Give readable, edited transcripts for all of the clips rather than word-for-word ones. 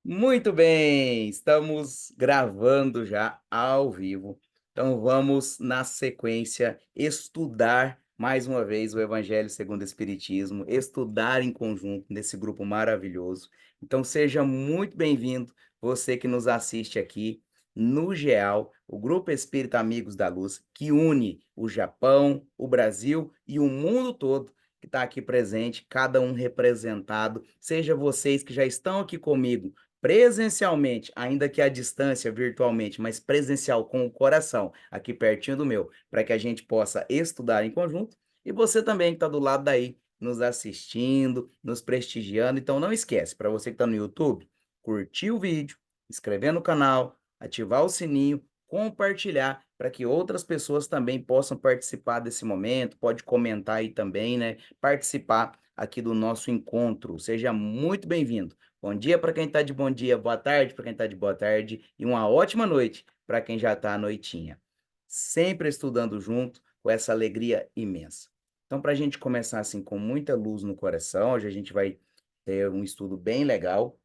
Muito bem, estamos gravando já ao vivo. Então vamos, na sequência, estudar mais uma vez o Evangelho segundo o Espiritismo, estudar em conjunto nesse grupo maravilhoso. Então seja muito bem-vindo, você que nos assiste aqui no GEAL, o Grupo Espírita Amigos da Luz, que une o Japão, o Brasil e o mundo todo, que está aqui presente, cada um representado. Seja vocês que já estão aqui comigo presencialmente, ainda que à distância, virtualmente, mas presencial com o coração, aqui pertinho do meu, para que a gente possa estudar em conjunto. E você também que está do lado daí, nos assistindo, nos prestigiando. Então não esquece, para você que está no YouTube, curtir o vídeo, inscrever no canal, ativar o sininho, compartilhar para que outras pessoas também possam participar desse momento, pode comentar aí também, né? Participar aqui do nosso encontro. Seja muito bem-vindo. Bom dia para quem está de bom dia, boa tarde para quem está de boa tarde e uma ótima noite para quem já está à noitinha. Sempre estudando junto com essa alegria imensa. Então, para a gente começar assim com muita luz no coração, hoje a gente vai ter um estudo bem legal,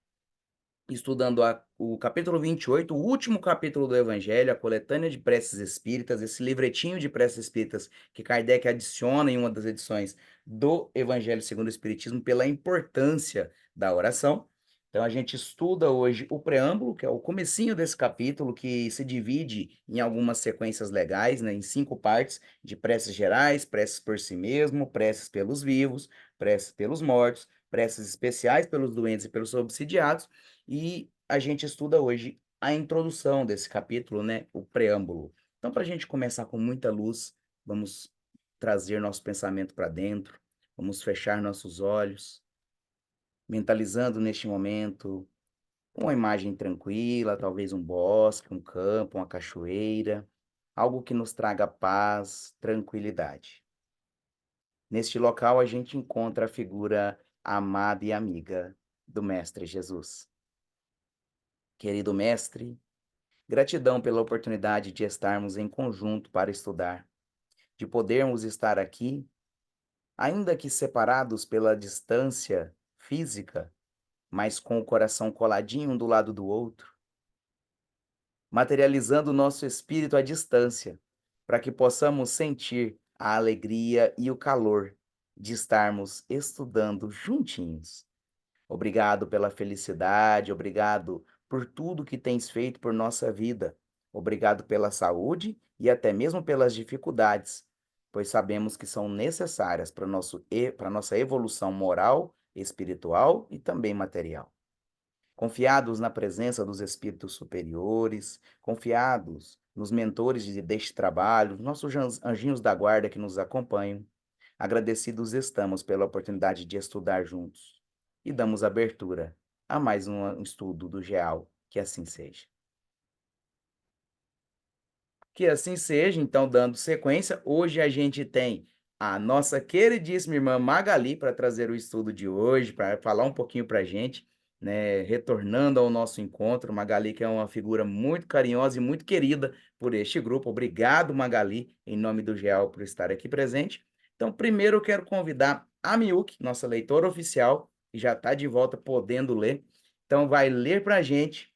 estudando o capítulo 28, o último capítulo do Evangelho, a coletânea de preces espíritas, esse livretinho de preces espíritas que Kardec adiciona em uma das edições do Evangelho segundo o Espiritismo pela importância da oração. Então a gente estuda hoje o preâmbulo, que é o comecinho desse capítulo, que se divide em algumas sequências legais, né, em 5 partes, de preces gerais, preces por si mesmo, preces pelos vivos, preces pelos mortos, preces especiais pelos doentes e pelos obsidiados, e a gente estuda hoje a introdução desse capítulo, né? O preâmbulo. Então, para a gente começar com muita luz, vamos trazer nosso pensamento para dentro, vamos fechar nossos olhos, mentalizando neste momento uma imagem tranquila, talvez um bosque, um campo, uma cachoeira, algo que nos traga paz, tranquilidade. Neste local, a gente encontra a figura amada e amiga do Mestre Jesus. Querido Mestre, gratidão pela oportunidade de estarmos em conjunto para estudar, de podermos estar aqui, ainda que separados pela distância física, mas com o coração coladinho um do lado do outro, materializando o nosso espírito à distância, para que possamos sentir a alegria e o calor de estarmos estudando juntinhos. Obrigado pela felicidade, obrigado por tudo que tens feito por nossa vida. Obrigado pela saúde e até mesmo pelas dificuldades, pois sabemos que são necessárias para nossa evolução moral, espiritual e também material. Confiados na presença dos espíritos superiores, confiados nos mentores deste trabalho, nossos anjinhos da guarda que nos acompanham, agradecidos estamos pela oportunidade de estudar juntos e damos abertura a mais um estudo do GEAL. Que assim seja. Que assim seja, então, dando sequência, hoje a gente tem a nossa queridíssima irmã Magali para trazer o estudo de hoje, para falar um pouquinho para a gente, né, retornando ao nosso encontro. Magali, que é uma figura muito carinhosa e muito querida por este grupo. Obrigado, Magali, em nome do GEAL, por estar aqui presente. Então, primeiro eu quero convidar a Miuki, nossa leitora oficial, que já está de volta podendo ler. Então, vai ler para a gente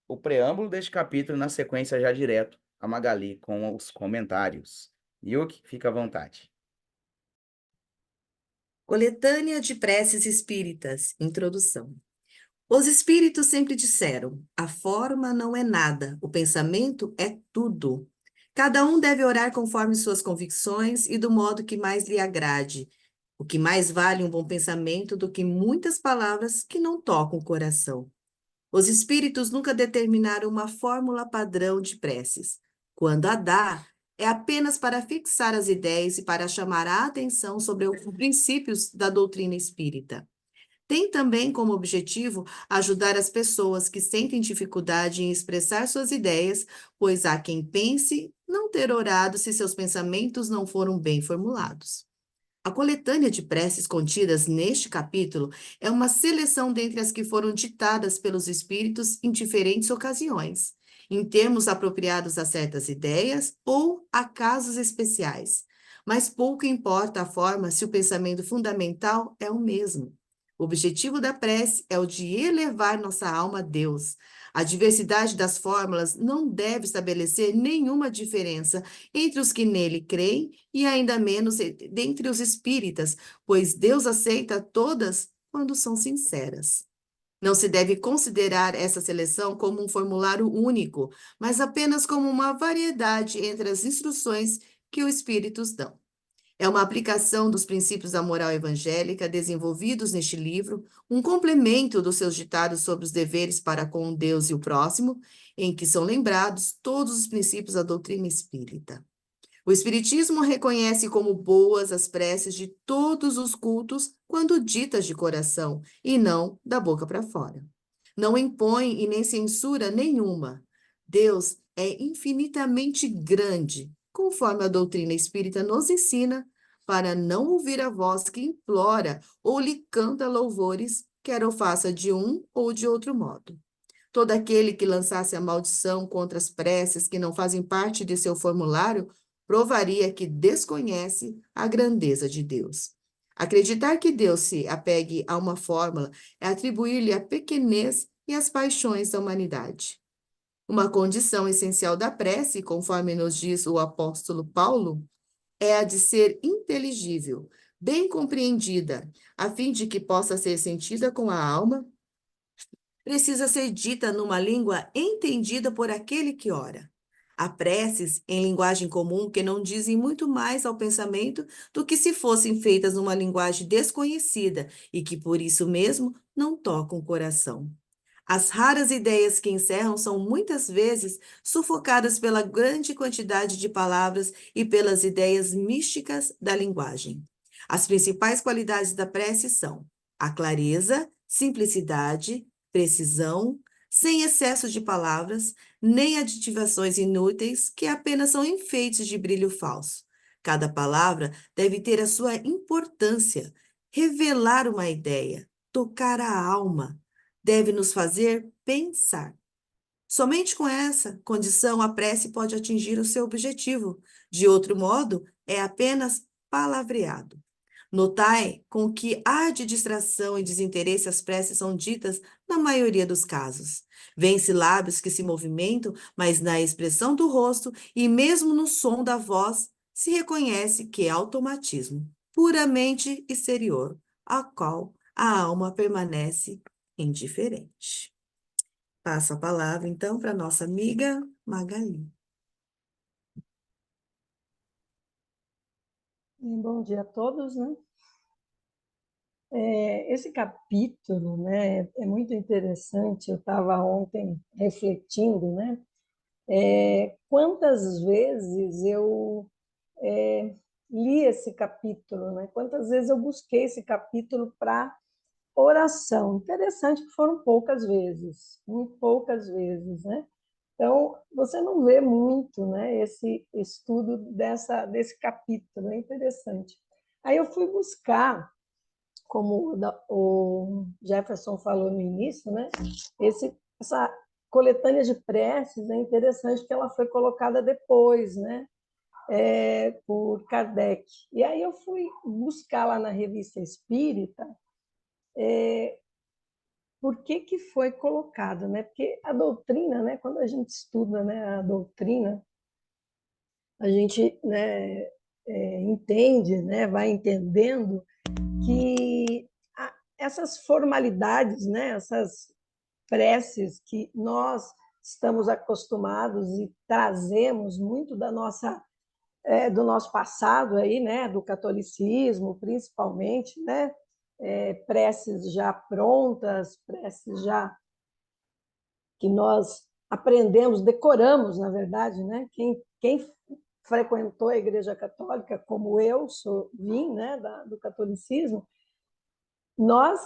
o preâmbulo deste capítulo e, na sequência, já direto, a Magali com os comentários. Yuki, fica à vontade. Coletânea de preces espíritas. Introdução. Os espíritos sempre disseram: a forma não é nada, o pensamento é tudo. Cada um deve orar conforme suas convicções e do modo que mais lhe agrade. O que mais vale um bom pensamento do que muitas palavras que não tocam o coração. Os espíritos nunca determinaram uma fórmula padrão de preces. Quando a dá, é apenas para fixar as ideias e para chamar a atenção sobre os princípios da doutrina espírita. Tem também como objetivo ajudar as pessoas que sentem dificuldade em expressar suas ideias, pois há quem pense não ter orado se seus pensamentos não foram bem formulados. A coletânea de preces contidas neste capítulo é uma seleção dentre as que foram ditadas pelos espíritos em diferentes ocasiões, em termos apropriados a certas ideias ou a casos especiais. Mas pouco importa a forma se o pensamento fundamental é o mesmo. O objetivo da prece é o de elevar nossa alma a Deus. A diversidade das fórmulas não deve estabelecer nenhuma diferença entre os que nele creem e ainda menos dentre os espíritas, pois Deus aceita todas quando são sinceras. Não se deve considerar essa seleção como um formulário único, mas apenas como uma variedade entre as instruções que os espíritos dão. É uma aplicação dos princípios da moral evangélica desenvolvidos neste livro, um complemento dos seus ditados sobre os deveres para com Deus e o próximo, em que são lembrados todos os princípios da doutrina espírita. O Espiritismo reconhece como boas as preces de todos os cultos quando ditas de coração e não da boca para fora. Não impõe e nem censura nenhuma. Deus é infinitamente grande, conforme a doutrina espírita nos ensina, para não ouvir a voz que implora ou lhe canta louvores, quer o faça de um ou de outro modo. Todo aquele que lançasse a maldição contra as preces que não fazem parte de seu formulário provaria que desconhece a grandeza de Deus. Acreditar que Deus se apegue a uma fórmula é atribuir-lhe a pequenez e as paixões da humanidade. Uma condição essencial da prece, conforme nos diz o apóstolo Paulo, é a de ser inteligível, bem compreendida, a fim de que possa ser sentida com a alma, precisa ser dita numa língua entendida por aquele que ora. Há preces em linguagem comum que não dizem muito mais ao pensamento do que se fossem feitas numa linguagem desconhecida e que, por isso mesmo, não tocam o coração. As raras ideias que encerram são muitas vezes sufocadas pela grande quantidade de palavras e pelas ideias místicas da linguagem. As principais qualidades da prece são a clareza, simplicidade, precisão, sem excesso de palavras, nem aditivações inúteis que apenas são enfeites de brilho falso. Cada palavra deve ter a sua importância, revelar uma ideia, tocar a alma, deve nos fazer pensar. Somente com essa condição a prece pode atingir o seu objetivo. De outro modo, é apenas palavreado. Notai com que ar de distração e desinteresse as preces são ditas na maioria dos casos. Vêem-se lábios que se movimentam, mas na expressão do rosto e mesmo no som da voz se reconhece que é automatismo, puramente exterior, ao qual a alma permanece indiferente. Passo a palavra, então, para nossa amiga Magali. Bom dia a todos, né? Esse capítulo, né, é muito interessante. Eu estava ontem refletindo, né? Quantas vezes eu li esse capítulo, né? Quantas vezes eu busquei esse capítulo para oração. Interessante que foram poucas vezes, muito poucas vezes, né? Então, você não vê muito, né, esse estudo desse capítulo, é interessante. Aí eu fui buscar, como o Jefferson falou no início, né, essa coletânea de preces é interessante que ela foi colocada depois, né, por Kardec. E aí eu fui buscar lá na Revista Espírita por que que foi colocado, né? Porque a doutrina, né, quando a gente estuda, né, a doutrina, a gente, né, entende, né, vai entendendo que essas formalidades, né, essas preces que nós estamos acostumados e trazemos muito do nosso passado aí, né, do catolicismo, principalmente, né, preces já prontas, preces já que nós aprendemos, decoramos, na verdade, né? Quem frequentou a Igreja Católica, como eu vim, né, do catolicismo, nós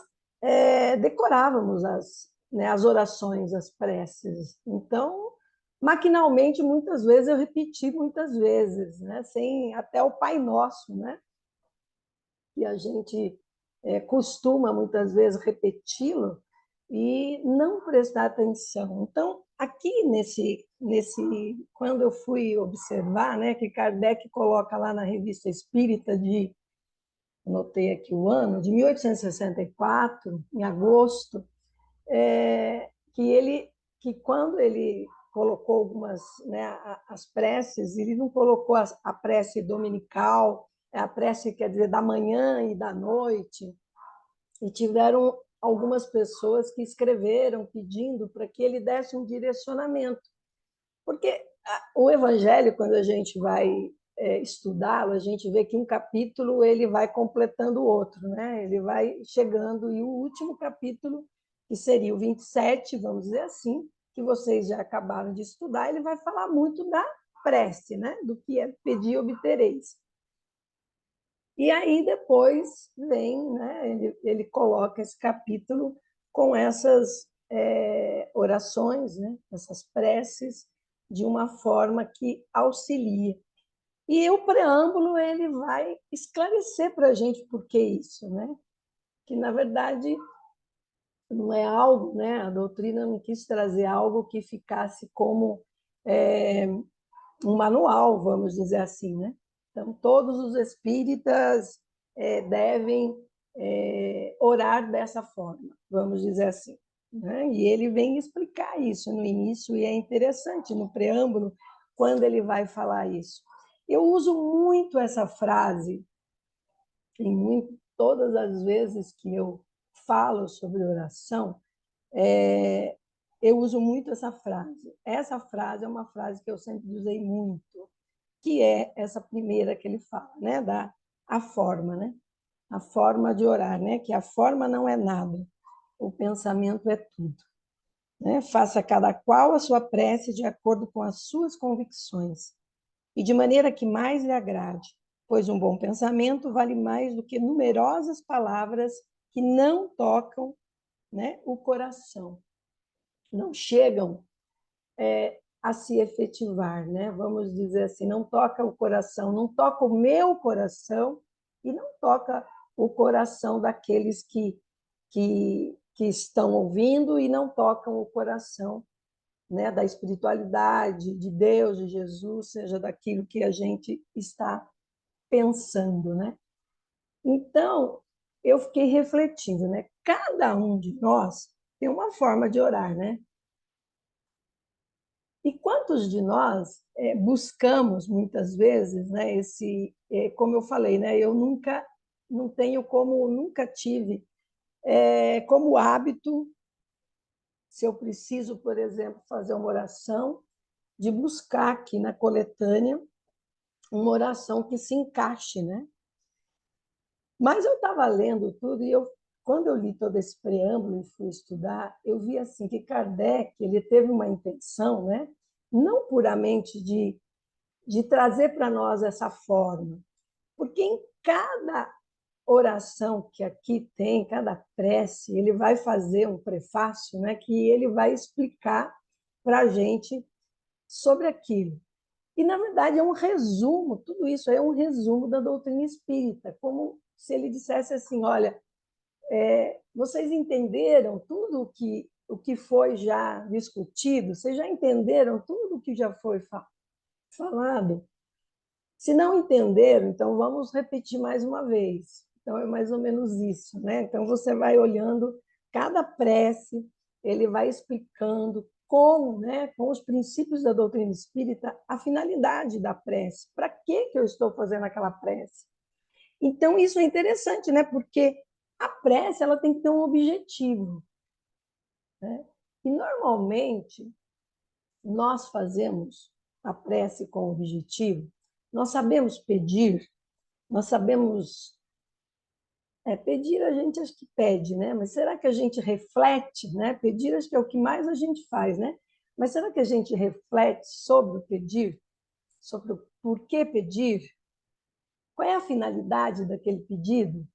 decorávamos as orações, as preces. Então, maquinalmente, muitas vezes eu repeti muitas vezes, né, sem até o Pai Nosso, né, que a gente costuma muitas vezes repeti-lo e não prestar atenção. Então, aqui quando eu fui observar, né, que Kardec coloca lá na Revista Espírita anotei aqui o ano, de 1864, em agosto, que quando ele colocou algumas, né, as preces, ele não colocou a prece dominical, a prece, quer dizer, da manhã e da noite, e tiveram algumas pessoas que escreveram pedindo para que ele desse um direcionamento. Porque o Evangelho, quando a gente vai estudá-lo, a gente vê que um capítulo ele vai completando o outro, né? Ele vai chegando, e o último capítulo, que seria o 27, vamos dizer assim, que vocês já acabaram de estudar, ele vai falar muito da prece, né? Do que é pedir e obtereis. E aí depois vem, né? Ele coloca esse capítulo com essas orações, né? Essas preces, de uma forma que auxilia. E o preâmbulo ele vai esclarecer para a gente por que isso, né? Que na verdade não é algo, né? A doutrina não quis trazer algo que ficasse como um manual, vamos dizer assim, né? Então todos os espíritas devem orar dessa forma, vamos dizer assim, né? E ele vem explicar isso no início, e é interessante no preâmbulo quando ele vai falar isso. Eu uso muito essa frase todas as vezes que eu falo sobre oração, eu uso muito essa frase. Essa frase é uma frase que eu sempre usei muito, que é essa primeira que ele fala, né? A forma, né? A forma de orar, né? Que a forma não é nada, o pensamento é tudo. Né? Faça cada qual a sua prece de acordo com as suas convicções e de maneira que mais lhe agrade, pois um bom pensamento vale mais do que numerosas palavras que não tocam, né, o coração, não chegam a se efetivar, né? Vamos dizer assim, não toca o coração, não toca o meu coração e não toca o coração daqueles que estão ouvindo, e não tocam o coração, né, da espiritualidade, de Deus, de Jesus, seja daquilo que a gente está pensando, né? Então, eu fiquei refletindo, né? Cada um de nós tem uma forma de orar, né? E quantos de nós buscamos muitas vezes, né? Como eu falei, né? Eu nunca, não tenho como, nunca tive como hábito, se eu preciso, por exemplo, fazer uma oração, de buscar aqui na coletânea uma oração que se encaixe, né? Mas eu estava lendo tudo, e quando eu li todo esse preâmbulo e fui estudar, eu vi assim que Kardec ele teve uma intenção, né? Não puramente de trazer para nós essa forma, porque em cada oração que aqui tem, cada prece, ele vai fazer um prefácio, né? Que ele vai explicar para a gente sobre aquilo. E, na verdade, é um resumo, tudo isso é um resumo da doutrina espírita, como se ele dissesse assim, olha, vocês entenderam tudo o que foi já discutido? Vocês já entenderam tudo o que já foi falado? Se não entenderam, então vamos repetir mais uma vez. Então, é mais ou menos isso, né? Então, você vai olhando cada prece, ele vai explicando como, né, com os princípios da doutrina espírita, a finalidade da prece. Para que eu estou fazendo aquela prece? Então, isso é interessante, né? Porque a prece ela tem que ter um objetivo, né? E, normalmente, nós fazemos a prece com objetivo, nós sabemos pedir, nós sabemos pedir, a gente acho que pede, né? Mas será que a gente reflete, né? Pedir acho que é o que mais a gente faz, né? Mas será que a gente reflete sobre o pedir? Sobre o porquê pedir? Qual é a finalidade daquele pedido?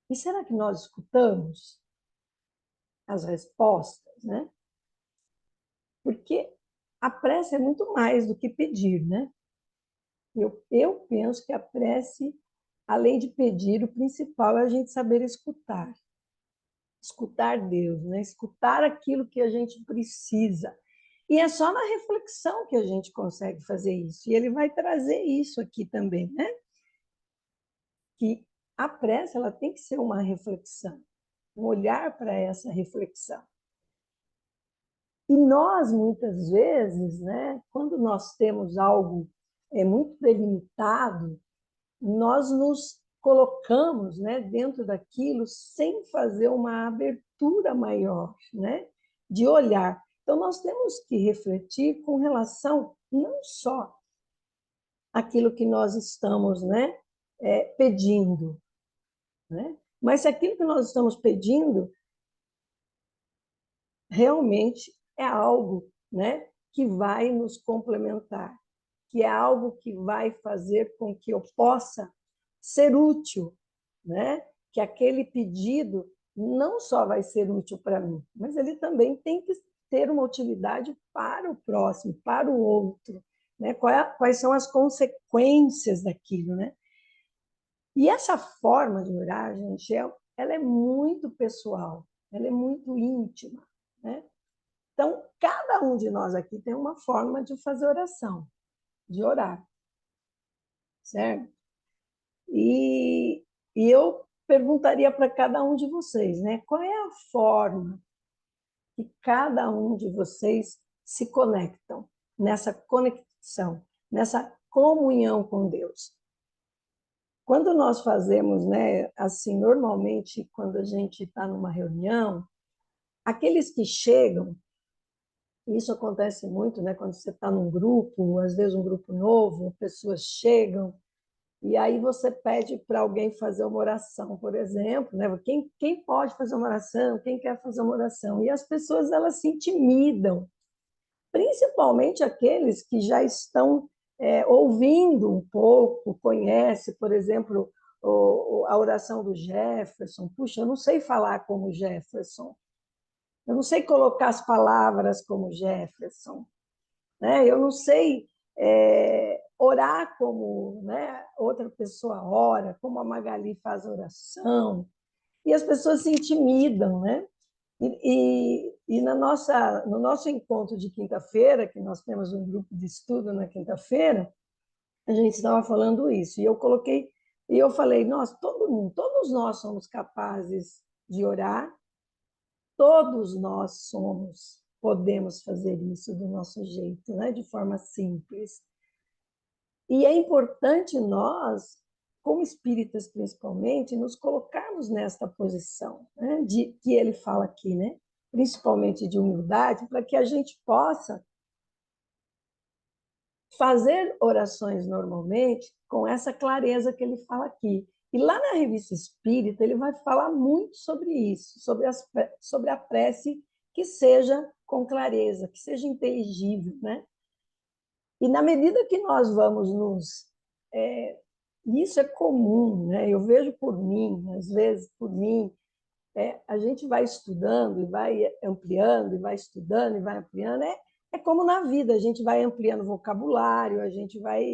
E será que nós escutamos as respostas, né? Porque a prece é muito mais do que pedir, né? Eu penso que a prece, além de pedir, o principal é a gente saber escutar. Escutar Deus, né? Escutar aquilo que a gente precisa. E é só na reflexão que a gente consegue fazer isso. E ele vai trazer isso aqui também, né? que a prece ela tem que ser uma reflexão, um olhar para essa reflexão. E nós, muitas vezes, né, quando nós temos algo muito delimitado, nós nos colocamos, né, dentro daquilo sem fazer uma abertura maior, né, de olhar. Então, nós temos que refletir com relação não só àquilo que nós estamos, né, pedindo, né, mas se aquilo que nós estamos pedindo realmente é algo, né, que vai nos complementar, que é algo que vai fazer com que eu possa ser útil, né? Que aquele pedido não só vai ser útil para mim, mas ele também tem que ter uma utilidade para o próximo, para o outro, né? Quais são as consequências daquilo, né? E essa forma de orar, gente, ela é muito pessoal, ela é muito íntima, né? Então, cada um de nós aqui tem uma forma de fazer oração, de orar, certo? E, e eu perguntaria para cada um de vocês, né? Qual é a forma que cada um de vocês se conectam nessa conexão, nessa comunhão com Deus? Quando nós fazemos, né, assim, normalmente, quando a gente está numa reunião, aqueles que chegam, isso acontece muito, né, quando você está num grupo, às vezes um grupo novo, pessoas chegam, e aí você pede para alguém fazer uma oração, por exemplo, né? Quem pode fazer uma oração? Quem quer fazer uma oração? E as pessoas elas se intimidam, principalmente aqueles que já estão ouvindo um pouco, conhece, por exemplo, a oração do Jefferson. Puxa, eu não sei falar como Jefferson, eu não sei colocar as palavras como Jefferson, né? Eu não sei orar como, né, outra pessoa ora, como a Magali faz oração, e as pessoas se intimidam, né? E no nosso encontro de quinta-feira, que nós temos um grupo de estudo na quinta-feira, a gente estava falando isso, e eu falei, todos nós somos capazes de orar, todos nós podemos fazer isso do nosso jeito, né? De forma simples. E é importante nós, como espíritas principalmente, nos colocarmos nesta posição, né? Que ele fala aqui, né? Principalmente de humildade, para que a gente possa fazer orações normalmente com essa clareza que ele fala aqui. E lá na Revista Espírita, ele vai falar muito sobre isso, sobre a prece que seja com clareza, que seja inteligível, né? E na medida que nós vamos nos... isso é comum, né? Eu vejo por mim, às vezes por mim, a gente vai estudando e vai ampliando, e vai estudando e vai ampliando. É como na vida, a gente vai ampliando o vocabulário, a gente vai,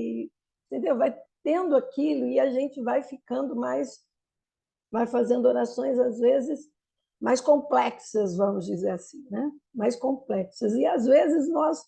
entendeu? Vai tendo aquilo e a gente vai ficando mais, vai fazendo orações, às vezes, mais complexas, vamos dizer assim, né? Mais complexas. E às vezes nós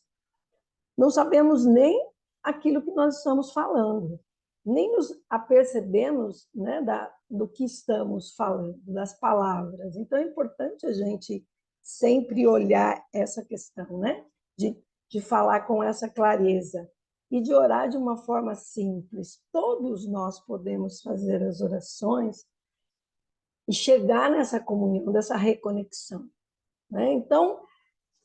não sabemos nem aquilo que nós estamos falando, nem nos apercebemos, né, do que estamos falando, das palavras. Então, é importante a gente sempre olhar essa questão, né, de falar com essa clareza e de orar de uma forma simples. Todos nós podemos fazer as orações e chegar nessa comunhão, dessa reconexão, né? Então,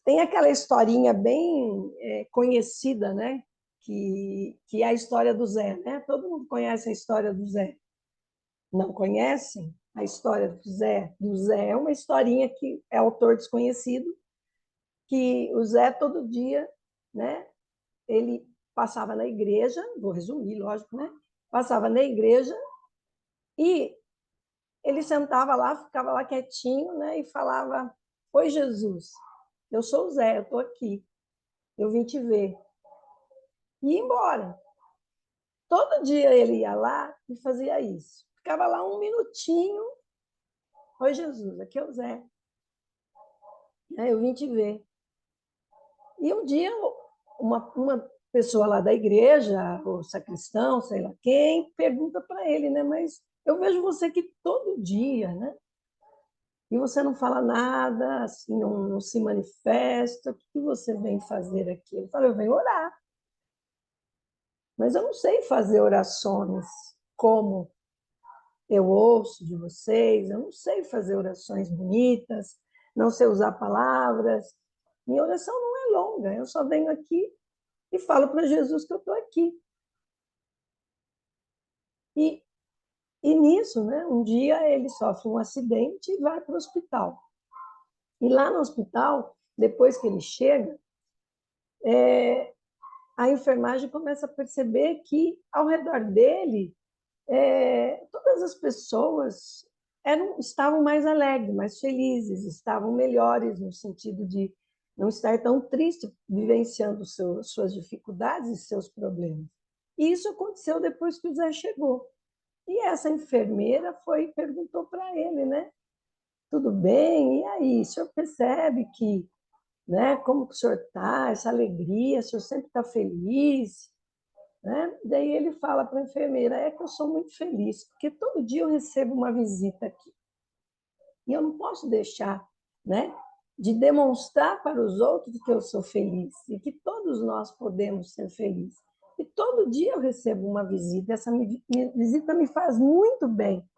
tem aquela historinha bem conhecida, né? Que é a história do Zé, né? Todo mundo conhece a história do Zé. Não conhecem a história do Zé? Do Zé é uma historinha que é autor desconhecido, que o Zé todo dia, né? Ele passava na igreja, vou resumir, lógico, né? Passava na igreja e ele sentava lá, ficava lá quietinho, né? E falava: Oi, Jesus, eu sou o Zé, eu estou aqui, eu vim te ver. E ia embora. Todo dia ele ia lá e fazia isso. Ficava lá um minutinho. Oi, Jesus, aqui é o Zé. Eu vim te ver. E um dia, uma pessoa lá da igreja, o sacristão, sei lá quem, pergunta para ele, né? Mas eu vejo você aqui todo dia, né? E você não fala nada, assim, não se manifesta. O que você vem fazer aqui? Eu falo, eu venho orar. Mas eu não sei fazer orações como eu ouço de vocês, eu não sei fazer orações bonitas, não sei usar palavras. Minha oração não é longa, eu só venho aqui e falo para Jesus que eu estou aqui. E, e nisso, né, um dia ele sofre um acidente e vai para o hospital. E lá no hospital, depois que ele chega, a enfermagem começa a perceber que ao redor dele, todas as pessoas estavam mais alegres, mais felizes, estavam melhores no sentido de não estar tão triste vivenciando suas dificuldades e seus problemas. E isso aconteceu depois que o Zé chegou. E essa enfermeira foi e perguntou para ele, né? Tudo bem? E aí, o senhor percebe que, né, como que o senhor está, essa alegria, o senhor sempre está feliz? Né? Daí ele fala para a enfermeira, é que eu sou muito feliz, porque todo dia eu recebo uma visita aqui. E eu não posso deixar, né, de demonstrar para os outros que eu sou feliz e que todos nós podemos ser felizes. E todo dia eu recebo uma visita, essa visita me faz muito bem.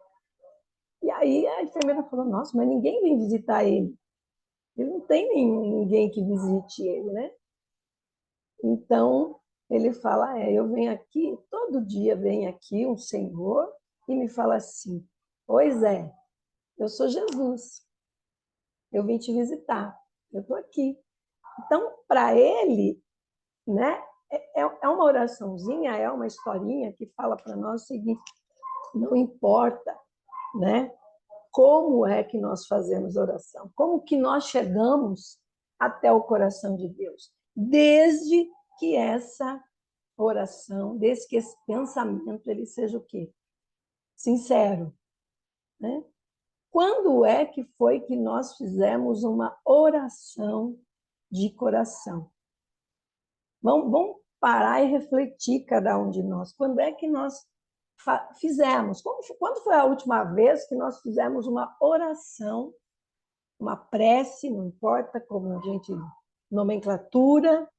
E aí a enfermeira falou, nossa, mas ninguém vem visitar ele. Ele não tem ninguém que visite ele, né? Então, ele fala, eu venho aqui, todo dia vem aqui um senhor e me fala assim, oi Zé, eu sou Jesus, eu vim te visitar, eu estou aqui. Então, para ele, né, é uma oraçãozinha, é uma historinha que fala para nós o seguinte, não importa, né, como é que nós fazemos oração, como que nós chegamos até o coração de Deus, desde que essa oração, desde que esse pensamento ele seja o quê? Sincero, né? Quando é que foi que nós fizemos uma oração de coração? Vamos parar e refletir cada um de nós. Quando é que nós fizemos? Quando foi a última vez que nós fizemos uma oração, uma prece, não importa como a gente nomenclatura,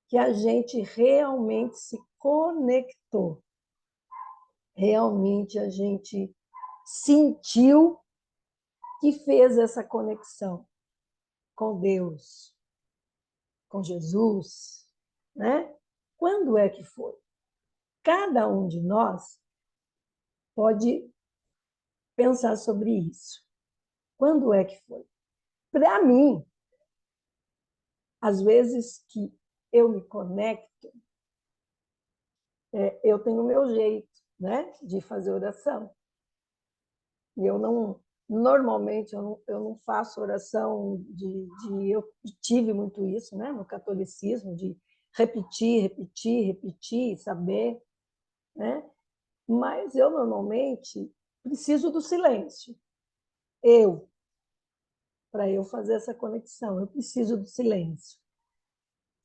que a gente realmente se conectou. Realmente a gente sentiu que fez essa conexão com Deus, com Jesus, né? Quando é que foi? Cada um de nós pode pensar sobre isso. Quando é que foi? Para mim, às vezes que eu me conecto, eu tenho o meu jeito, né, de fazer oração. E eu não, normalmente, eu não faço oração eu tive muito isso, né, no catolicismo, de repetir, repetir, repetir, saber, né? Mas eu normalmente preciso do silêncio. Para eu fazer essa conexão, eu preciso do silêncio.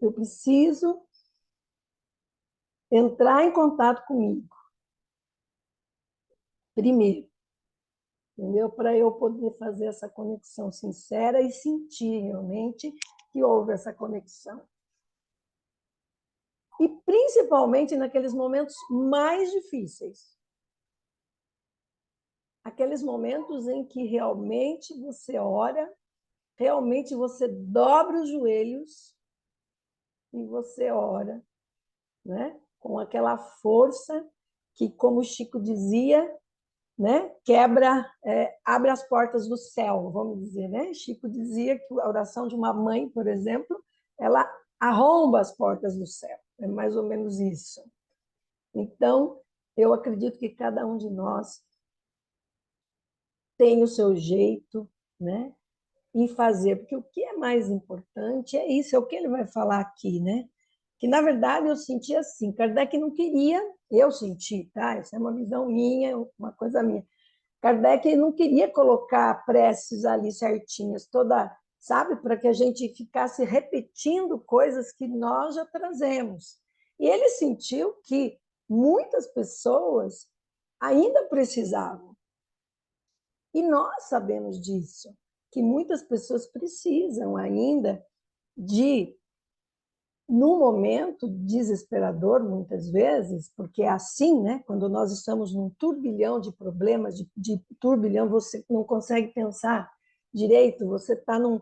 Eu preciso entrar em contato comigo, primeiro, entendeu? Para eu poder fazer essa conexão sincera e sentir realmente que houve essa conexão. E principalmente naqueles momentos mais difíceis. Aqueles momentos em que realmente você ora, realmente você dobra os joelhos e você ora, né? Com aquela força que, como o Chico dizia, né? Abre as portas do céu, vamos dizer, né? Chico dizia que a oração de uma mãe, por exemplo, ela arromba as portas do céu. É mais ou menos isso. Então, eu acredito que cada um de nós tem o seu jeito, né? Em fazer, porque o que é mais importante é isso, é o que ele vai falar aqui, né? Que, na verdade, eu senti assim, Kardec não queria, eu senti, tá? Essa é uma visão minha, uma coisa minha. Kardec não queria colocar preces ali certinhas, toda, sabe? Para que a gente ficasse repetindo coisas que nós já trazemos. E ele sentiu que muitas pessoas ainda precisavam. E nós sabemos disso, que muitas pessoas precisam ainda de, num momento desesperador, muitas vezes, porque é assim, né? Quando nós estamos num turbilhão de problemas, de turbilhão, você não consegue pensar direito, você está no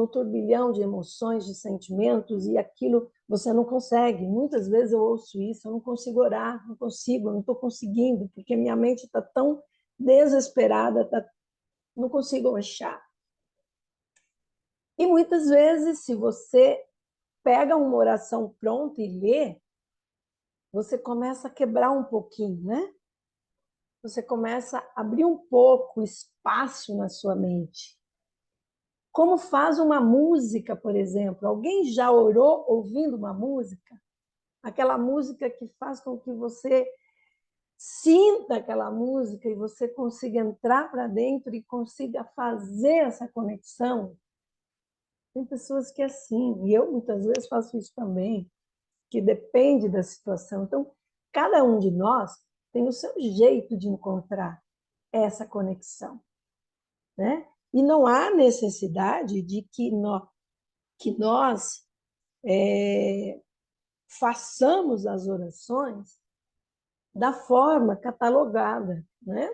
turbilhão de emoções, de sentimentos, e aquilo você não consegue. Muitas vezes eu ouço isso, eu não consigo orar, não consigo, não estou conseguindo, porque minha mente está tão desesperada, não consigo achar. E muitas vezes, se você pega uma oração pronta e lê, você começa a quebrar um pouquinho, né? Você começa a abrir um pouco espaço na sua mente. Como faz uma música, por exemplo. Alguém já orou ouvindo uma música? Aquela música que faz com que você sinta aquela música e você consiga entrar para dentro e consiga fazer essa conexão. Tem pessoas que é assim, e eu muitas vezes faço isso também, que depende da situação. Então, cada um de nós tem o seu jeito de encontrar essa conexão, né? E não há necessidade de que nós façamos as orações da forma catalogada, né?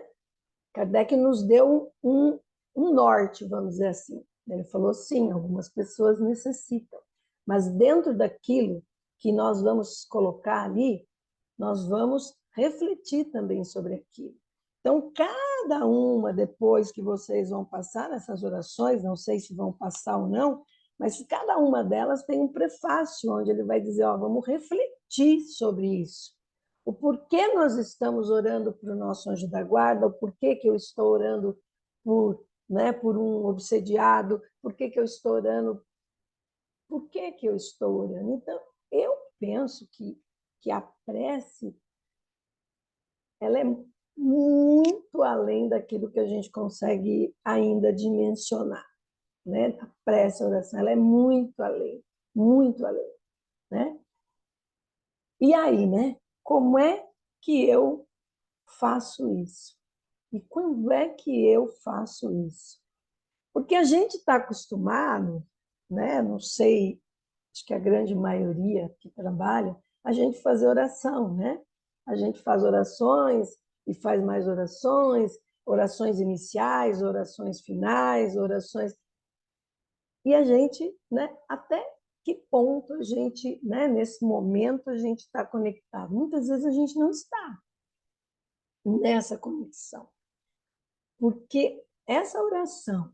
Kardec nos deu um norte, vamos dizer assim. Ele falou, sim, algumas pessoas necessitam, mas dentro daquilo que nós vamos colocar ali, nós vamos refletir também sobre aquilo. Então, cada uma, depois que vocês vão passar essas orações, não sei se vão passar ou não, mas cada uma delas tem um prefácio, onde ele vai dizer, ó, vamos refletir sobre isso. O porquê nós estamos orando para o nosso anjo da guarda, o porquê que eu estou orando por um obsediado, por que eu estou orando, por que eu estou orando. Então, eu penso que a prece ela é muito além daquilo que a gente consegue ainda dimensionar, né? A prece, a oração, ela é muito além, né? E aí, né? Como é que eu faço isso? E quando é que eu faço isso? Porque a gente está acostumado, né? Não sei, acho que a grande maioria que trabalha, a gente fazer oração, né? A gente faz orações e faz mais orações, orações iniciais, orações finais, orações. E a gente, né? Até que ponto a gente, né? Nesse momento a gente está conectado? Muitas vezes a gente não está nessa conexão, porque essa oração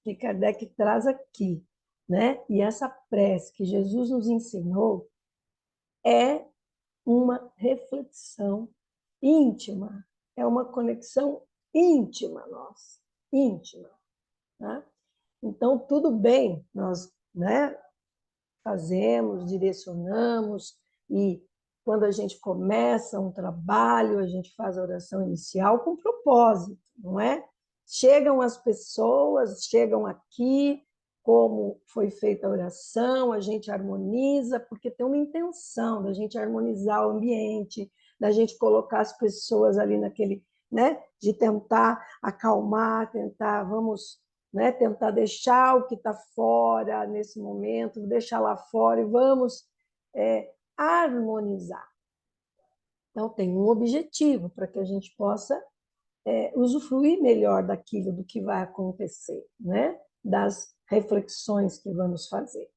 que Kardec traz aqui, né? E essa prece que Jesus nos ensinou é uma reflexão íntima, é uma conexão íntima nossa, íntima, né? Então, tudo bem, nós, né, fazemos, direcionamos, e quando a gente começa um trabalho, a gente faz a oração inicial com propósito, não é? Chegam as pessoas, chegam aqui, como foi feita a oração, a gente harmoniza, porque tem uma intenção da gente harmonizar o ambiente, da gente colocar as pessoas ali naquele, né, de tentar acalmar, tentar, vamos, né, tentar deixar o que está fora nesse momento, deixar lá fora e vamos harmonizar. Então, tem um objetivo para que a gente possa usufruir melhor daquilo, do que vai acontecer, né? Das reflexões que vamos fazer.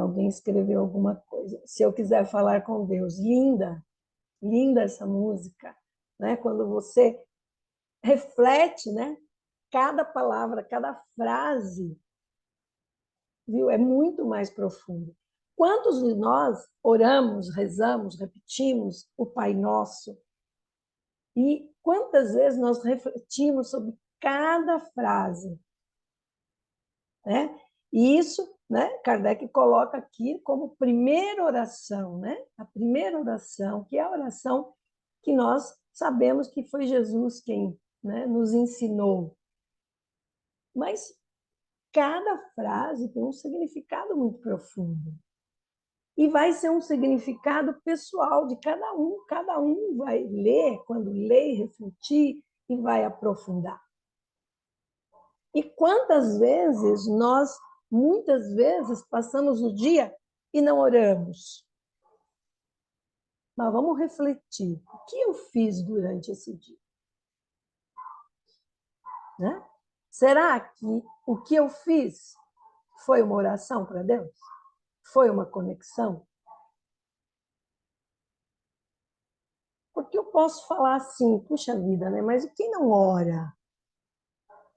Alguém escreveu alguma coisa. Se eu quiser falar com Deus, linda, linda essa música, né? Quando você reflete, né? Cada palavra, cada frase, viu? É muito mais profundo. Quantos de nós oramos, rezamos, repetimos o Pai Nosso? E quantas vezes nós refletimos sobre cada frase, né? E isso, né, Kardec coloca aqui como primeira oração, né? A primeira oração, que é a oração que nós sabemos que foi Jesus quem, né, nos ensinou. Mas cada frase tem um significado muito profundo. E vai ser um significado pessoal de cada um vai ler, quando lê, refletir e vai aprofundar. E quantas vezes nós, muitas vezes, passamos o dia e não oramos? Mas vamos refletir. O que eu fiz durante esse dia? Né? Será que o que eu fiz foi uma oração para Deus? Foi uma conexão? Porque eu posso falar assim, puxa vida, né? Mas e quem não ora?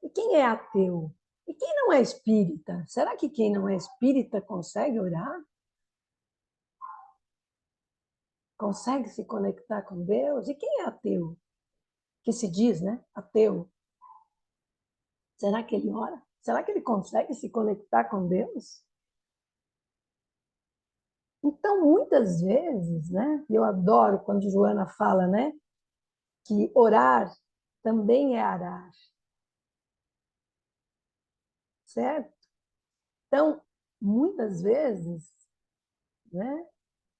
E quem é ateu? E quem não é espírita? Será que quem não é espírita consegue orar? Consegue se conectar com Deus? E quem é ateu? Que se diz, né? Ateu. Será que ele ora? Será que ele consegue se conectar com Deus? Então, muitas vezes, né? Eu adoro quando Joana fala, né? Que orar também é arar, certo? Então, muitas vezes, né?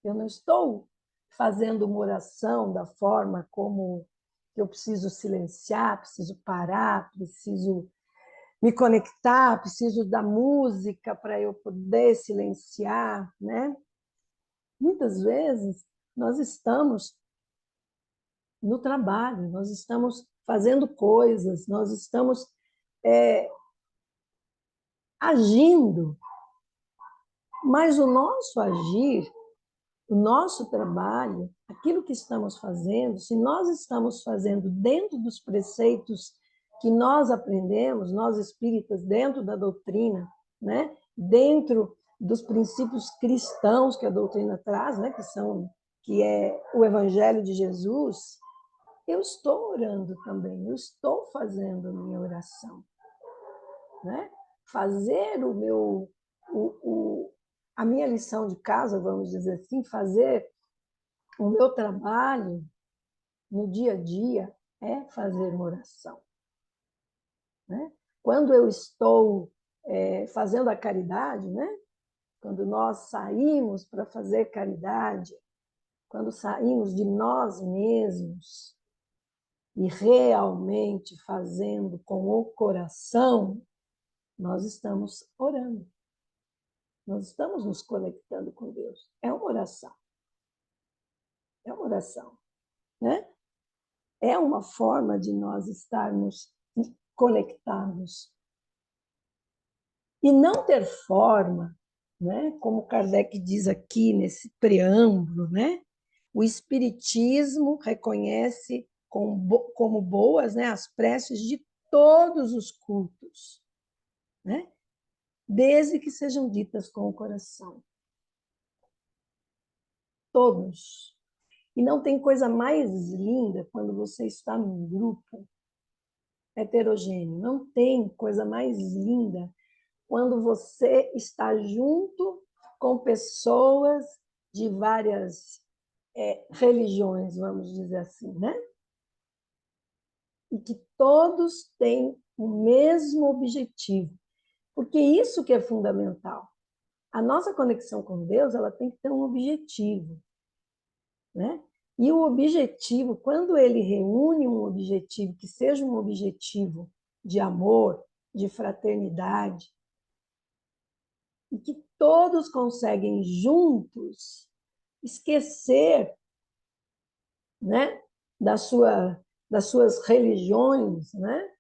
Eu não estou fazendo uma oração da forma como eu preciso silenciar, preciso parar, preciso me conectar, preciso da música para eu poder silenciar, né? Muitas vezes nós estamos no trabalho, nós estamos fazendo coisas, nós estamos agindo, mas o nosso agir, o nosso trabalho, aquilo que estamos fazendo, se nós estamos fazendo dentro dos preceitos que nós aprendemos, nós espíritas, dentro da doutrina, né? Dentro dos princípios cristãos que a doutrina traz, né? Que é o Evangelho de Jesus, eu estou orando também, eu estou fazendo a minha oração, né? Fazer a minha lição de casa, vamos dizer assim, fazer o meu trabalho no dia a dia é fazer uma oração, né? Quando eu estou fazendo a caridade, né? Quando nós saímos para fazer caridade, quando saímos de nós mesmos e realmente fazendo com o coração, nós estamos orando. Nós estamos nos conectando com Deus. É uma oração. É uma oração, né? É uma forma de nós estarmos conectados. E não ter forma, né? Como Kardec diz aqui nesse preâmbulo, né? O Espiritismo reconhece como boas, né, as preces de todos os cultos, né? Desde que sejam ditas com o coração. Todos. E não tem coisa mais linda quando você está num grupo heterogêneo. Não tem coisa mais linda quando você está junto com pessoas de várias religiões, vamos dizer assim, né? E que todos têm o mesmo objetivo. Porque isso que é fundamental. A nossa conexão com Deus, ela tem que ter um objetivo, né? E o objetivo, quando ele reúne um objetivo que seja um objetivo de amor, de fraternidade, e que todos conseguem juntos esquecer, né, das suas religiões, né,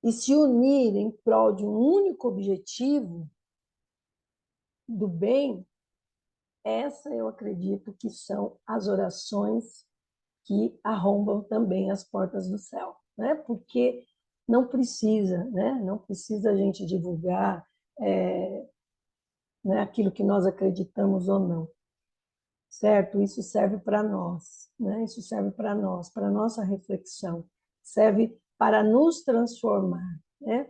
e se unir em prol de um único objetivo do bem, essa eu acredito que são as orações que arrombam também as portas do céu, né? Porque não precisa, né? Não precisa a gente divulgar né, aquilo que nós acreditamos ou não, certo? Isso serve para nós, né? Isso serve para nós, para nossa reflexão, serve para nos transformar, né?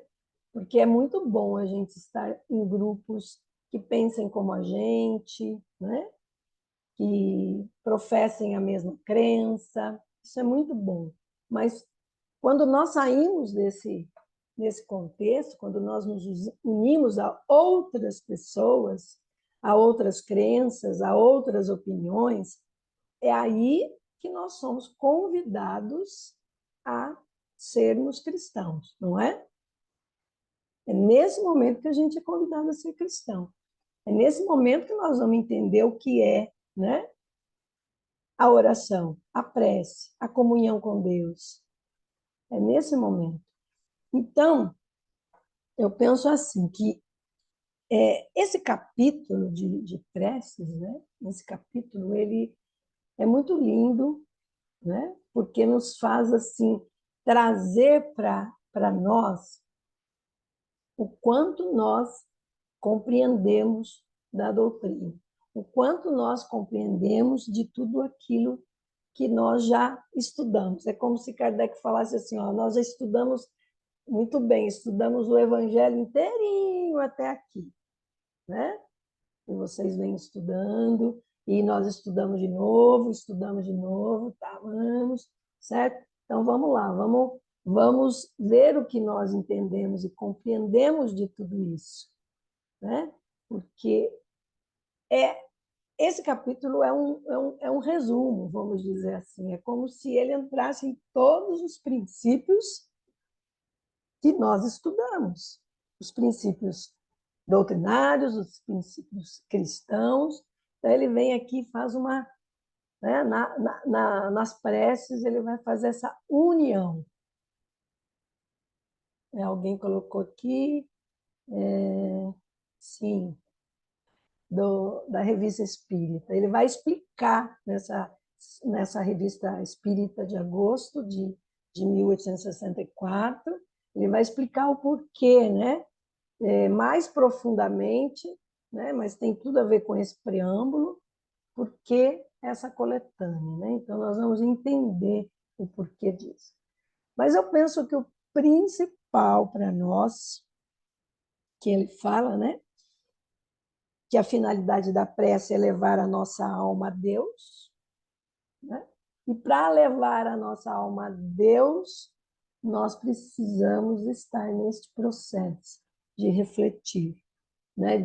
Porque é muito bom a gente estar em grupos que pensem como a gente, né? Que professem a mesma crença, isso é muito bom. Mas quando nós saímos desse contexto, quando nós nos unimos a outras pessoas, a outras crenças, a outras opiniões, é aí que nós somos convidados a sermos cristãos, não é? É nesse momento que a gente é convidado a ser cristão. É nesse momento que nós vamos entender o que é, né? A oração, a prece, a comunhão com Deus. É nesse momento. Então, eu penso assim, que esse capítulo de preces, né? Esse capítulo, ele é muito lindo, né? Porque nos faz, assim, trazer para nós o quanto nós compreendemos da doutrina, o quanto nós compreendemos de tudo aquilo que nós já estudamos. É como se Kardec falasse assim, ó, nós já estudamos muito bem, estudamos o Evangelho inteirinho até aqui, né? E vocês vêm estudando, e nós estudamos de novo, tá, vamos, certo? Então vamos lá, vamos ver o que nós entendemos e compreendemos de tudo isso, né? Porque esse capítulo é um resumo, vamos dizer assim, é como se ele entrasse em todos os princípios que nós estudamos, os princípios doutrinários, os princípios cristãos. Então, ele vem aqui e faz uma. Né, nas preces, ele vai fazer essa união. Alguém colocou aqui, sim, da Revista Espírita. Ele vai explicar nessa Revista Espírita de agosto de 1864, ele vai explicar o porquê, né? Mais profundamente, né? Mas tem tudo a ver com esse preâmbulo, porque essa coletânea, né? Então, nós vamos entender o porquê disso. Mas eu penso que o principal para nós, que ele fala, né? Que a finalidade da prece é levar a nossa alma a Deus, né? E para levar a nossa alma a Deus, nós precisamos estar neste processo de refletir, né?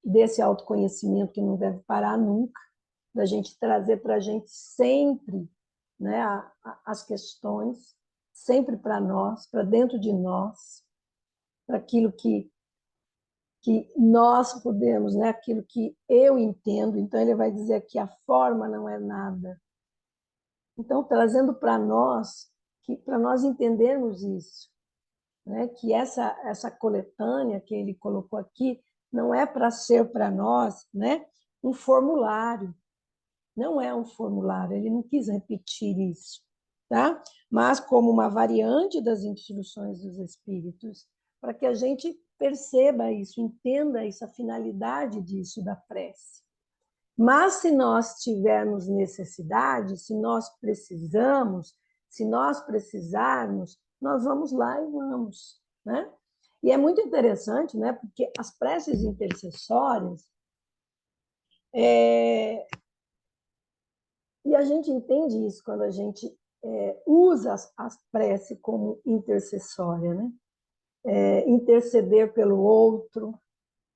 Desse autoconhecimento que não deve parar nunca, da gente trazer para a gente sempre, né? As questões, sempre para nós, para dentro de nós, para aquilo que nós podemos, né? Aquilo que eu entendo. Então, ele vai dizer que a forma não é nada. Então, trazendo para nós, para nós entendermos isso, né? Que essa coletânea que ele colocou aqui não é para ser para nós, né? Um formulário. Não é um formulário, ele não quis repetir isso, tá? Mas como uma variante das instruções dos Espíritos, para que a gente perceba isso, entenda essa finalidade disso da prece. Mas se nós tivermos necessidade, se nós precisamos, se nós precisarmos, nós vamos lá e vamos, né? E é muito interessante, né? Porque as preces intercessórias, e a gente entende isso quando a gente usa as preces como intercessória, né? Interceder pelo outro,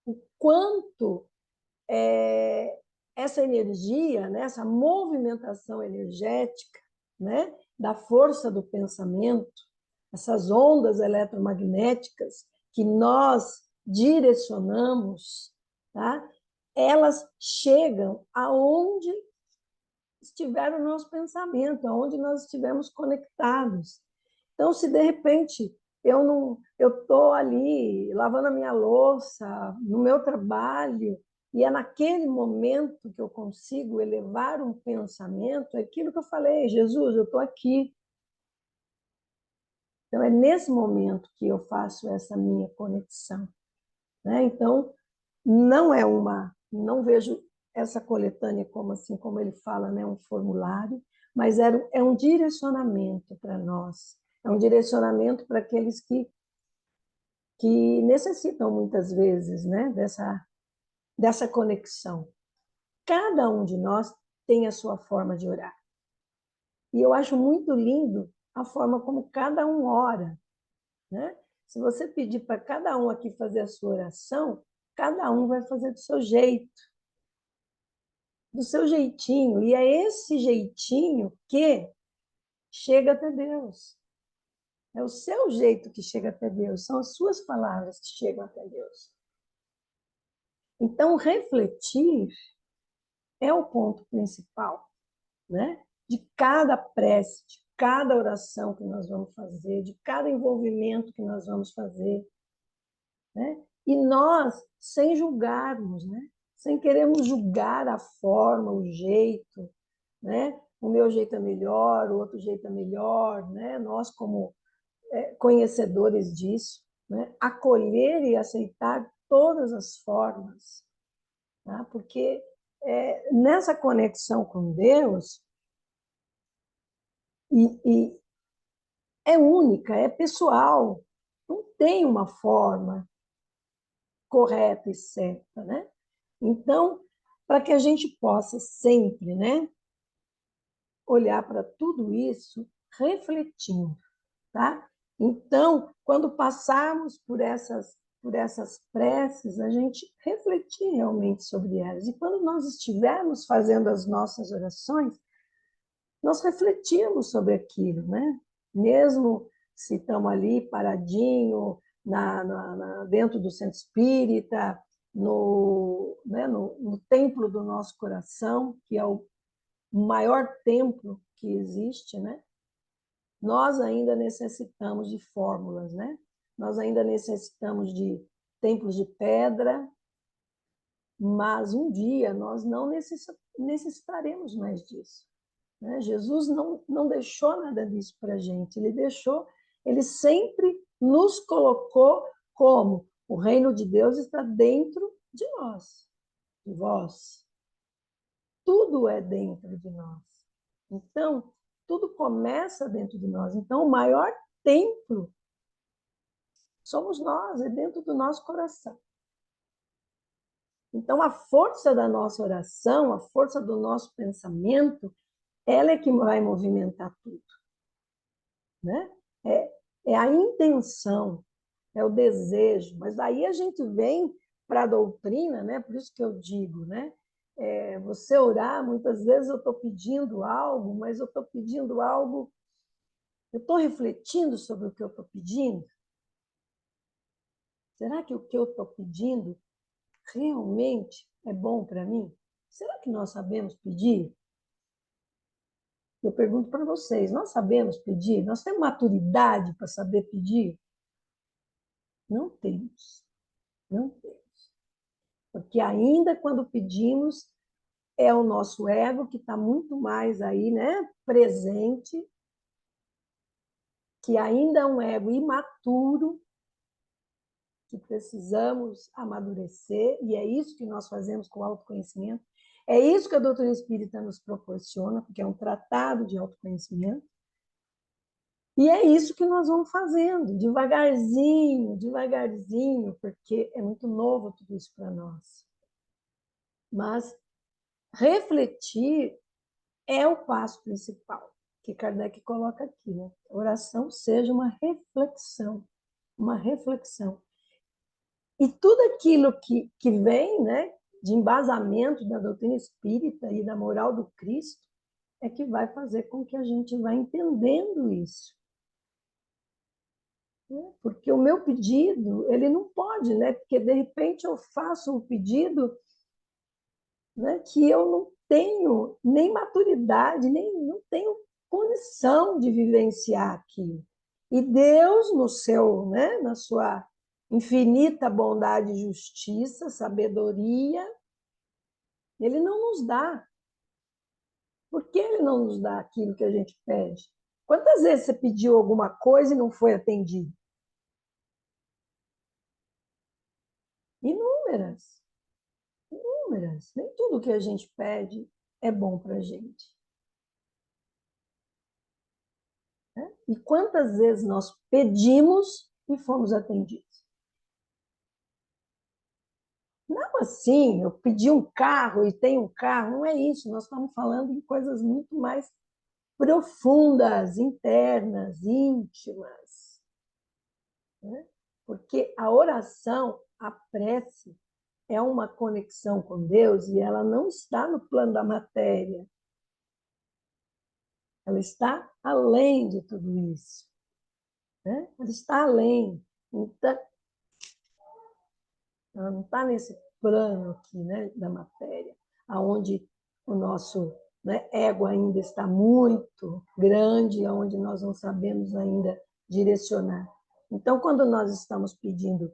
o quanto essa energia, né? Essa movimentação energética, né? Da força do pensamento, essas ondas eletromagnéticas que nós direcionamos, tá? Elas chegam aonde estiver o nosso pensamento, aonde nós estivermos conectados. Então, se de repente eu estou ali lavando a minha louça, no meu trabalho, e é naquele momento que eu consigo elevar um pensamento, é aquilo que eu falei, Jesus, eu estou aqui. Então, é nesse momento que eu faço essa minha conexão, né? Então, não vejo essa coletânea como assim, como ele fala, né, um formulário, mas é um direcionamento para nós, é um direcionamento para aqueles que necessitam muitas vezes, né, dessa conexão. Cada um de nós tem a sua forma de orar. E eu acho muito lindo a forma como cada um ora, né? Se você pedir para cada um aqui fazer a sua oração, cada um vai fazer do seu jeito, do seu jeitinho. E é esse jeitinho que chega até Deus. É o seu jeito que chega até Deus, são as suas palavras que chegam até Deus. Então, refletir é o ponto principal, né? De cada prece, de cada oração que nós vamos fazer, de cada envolvimento que nós vamos fazer, né? E nós, sem julgarmos, né? Sem querermos julgar a forma, o jeito, né? O meu jeito é melhor, o outro jeito é melhor, né? Nós, como conhecedores disso, né? Acolher e aceitar todas as formas, tá? Porque nessa conexão com Deus, e é única, é pessoal, não tem uma forma correta e certa, né? Então, para que a gente possa sempre, né, olhar para tudo isso refletindo, tá? Então, quando passarmos por essas preces, a gente refletir realmente sobre elas. E quando nós estivermos fazendo as nossas orações, nós refletimos sobre aquilo, né? Mesmo se estamos ali paradinho dentro do centro espírita, no templo do nosso coração, que é o maior templo que existe, né? Nós ainda necessitamos de fórmulas, né? Nós ainda necessitamos de templos de pedra, mas um dia nós não necessitaremos mais disso, né? Jesus não deixou nada disso para a gente, ele sempre nos colocou como o reino de Deus está dentro de nós, de vós. Tudo é dentro de nós. Então, tudo começa dentro de nós. Então, o maior templo somos nós, é dentro do nosso coração. Então, a força da nossa oração, a força do nosso pensamento, ela é que vai movimentar tudo, né? É a intenção, é o desejo. Mas aí a gente vem para a doutrina, né? Por isso que eu digo, né? Você orar, muitas vezes eu estou pedindo algo, mas eu estou pedindo algo, eu estou refletindo sobre o que eu estou pedindo. Será que o que eu estou pedindo realmente é bom para mim? Será que nós sabemos pedir? Eu pergunto para vocês, nós sabemos pedir? Nós temos maturidade para saber pedir? Não temos, não temos. Porque ainda quando pedimos, é o nosso ego que está muito mais aí, né, presente, que ainda é um ego imaturo, que precisamos amadurecer, e é isso que nós fazemos com o autoconhecimento. É isso que a doutrina espírita nos proporciona, porque é um tratado de autoconhecimento. E é isso que nós vamos fazendo, devagarzinho, devagarzinho, porque é muito novo tudo isso para nós. Mas refletir é o passo principal que Kardec coloca aqui, né? A oração seja uma reflexão, uma reflexão. E tudo aquilo que vem, né, de embasamento da doutrina espírita e da moral do Cristo é que vai fazer com que a gente vá entendendo isso. Porque o meu pedido, ele não pode, né? Porque de repente eu faço um pedido, né, que eu não tenho nem maturidade, nem não tenho condição de vivenciar aquilo. E Deus, no seu, né, na sua infinita bondade e justiça, sabedoria, ele não nos dá. Por que ele não nos dá aquilo que a gente pede? Quantas vezes você pediu alguma coisa e não foi atendido? Inúmeras, inúmeras. Nem tudo que a gente pede é bom para a gente. Né? E quantas vezes nós pedimos e fomos atendidos? Não assim, eu pedi um carro e tenho um carro, não é isso. Nós estamos falando de coisas muito mais profundas, internas, íntimas. Né? Porque a oração, a prece, é uma conexão com Deus e ela não está no plano da matéria. Ela está além de tudo isso, né? Ela está além. Então, ela não está nesse plano aqui, né, da matéria, aonde o nosso, né, ego ainda está muito grande, aonde nós não sabemos ainda direcionar. Então, quando nós estamos pedindo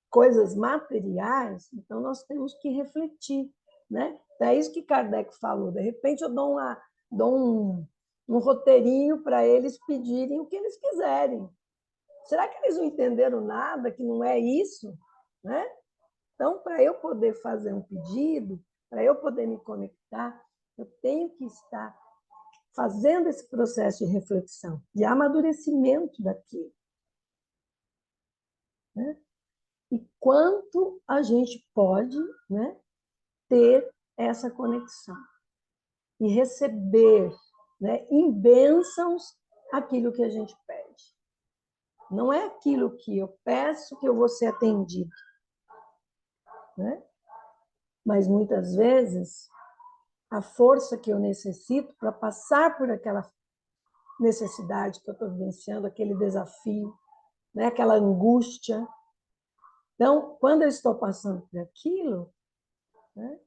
coisas materiais, então nós temos que refletir, né? É isso que Kardec falou. De repente eu dou um roteirinho para eles pedirem o que eles quiserem. Será que eles não entenderam nada, que não é isso? Né? Então, para eu poder fazer um pedido, para eu poder me conectar, eu tenho que estar fazendo esse processo de reflexão, de amadurecimento daquilo. Né? E quanto a gente pode, né, ter essa conexão e receber, né, em bênçãos aquilo que a gente pede. Não é aquilo que eu peço que eu vou ser atendido, né? Mas muitas vezes a força que eu necessito para passar por aquela necessidade que eu estou vivenciando, aquele desafio, né, aquela angústia. Então, quando eu estou passando por aquilo, né,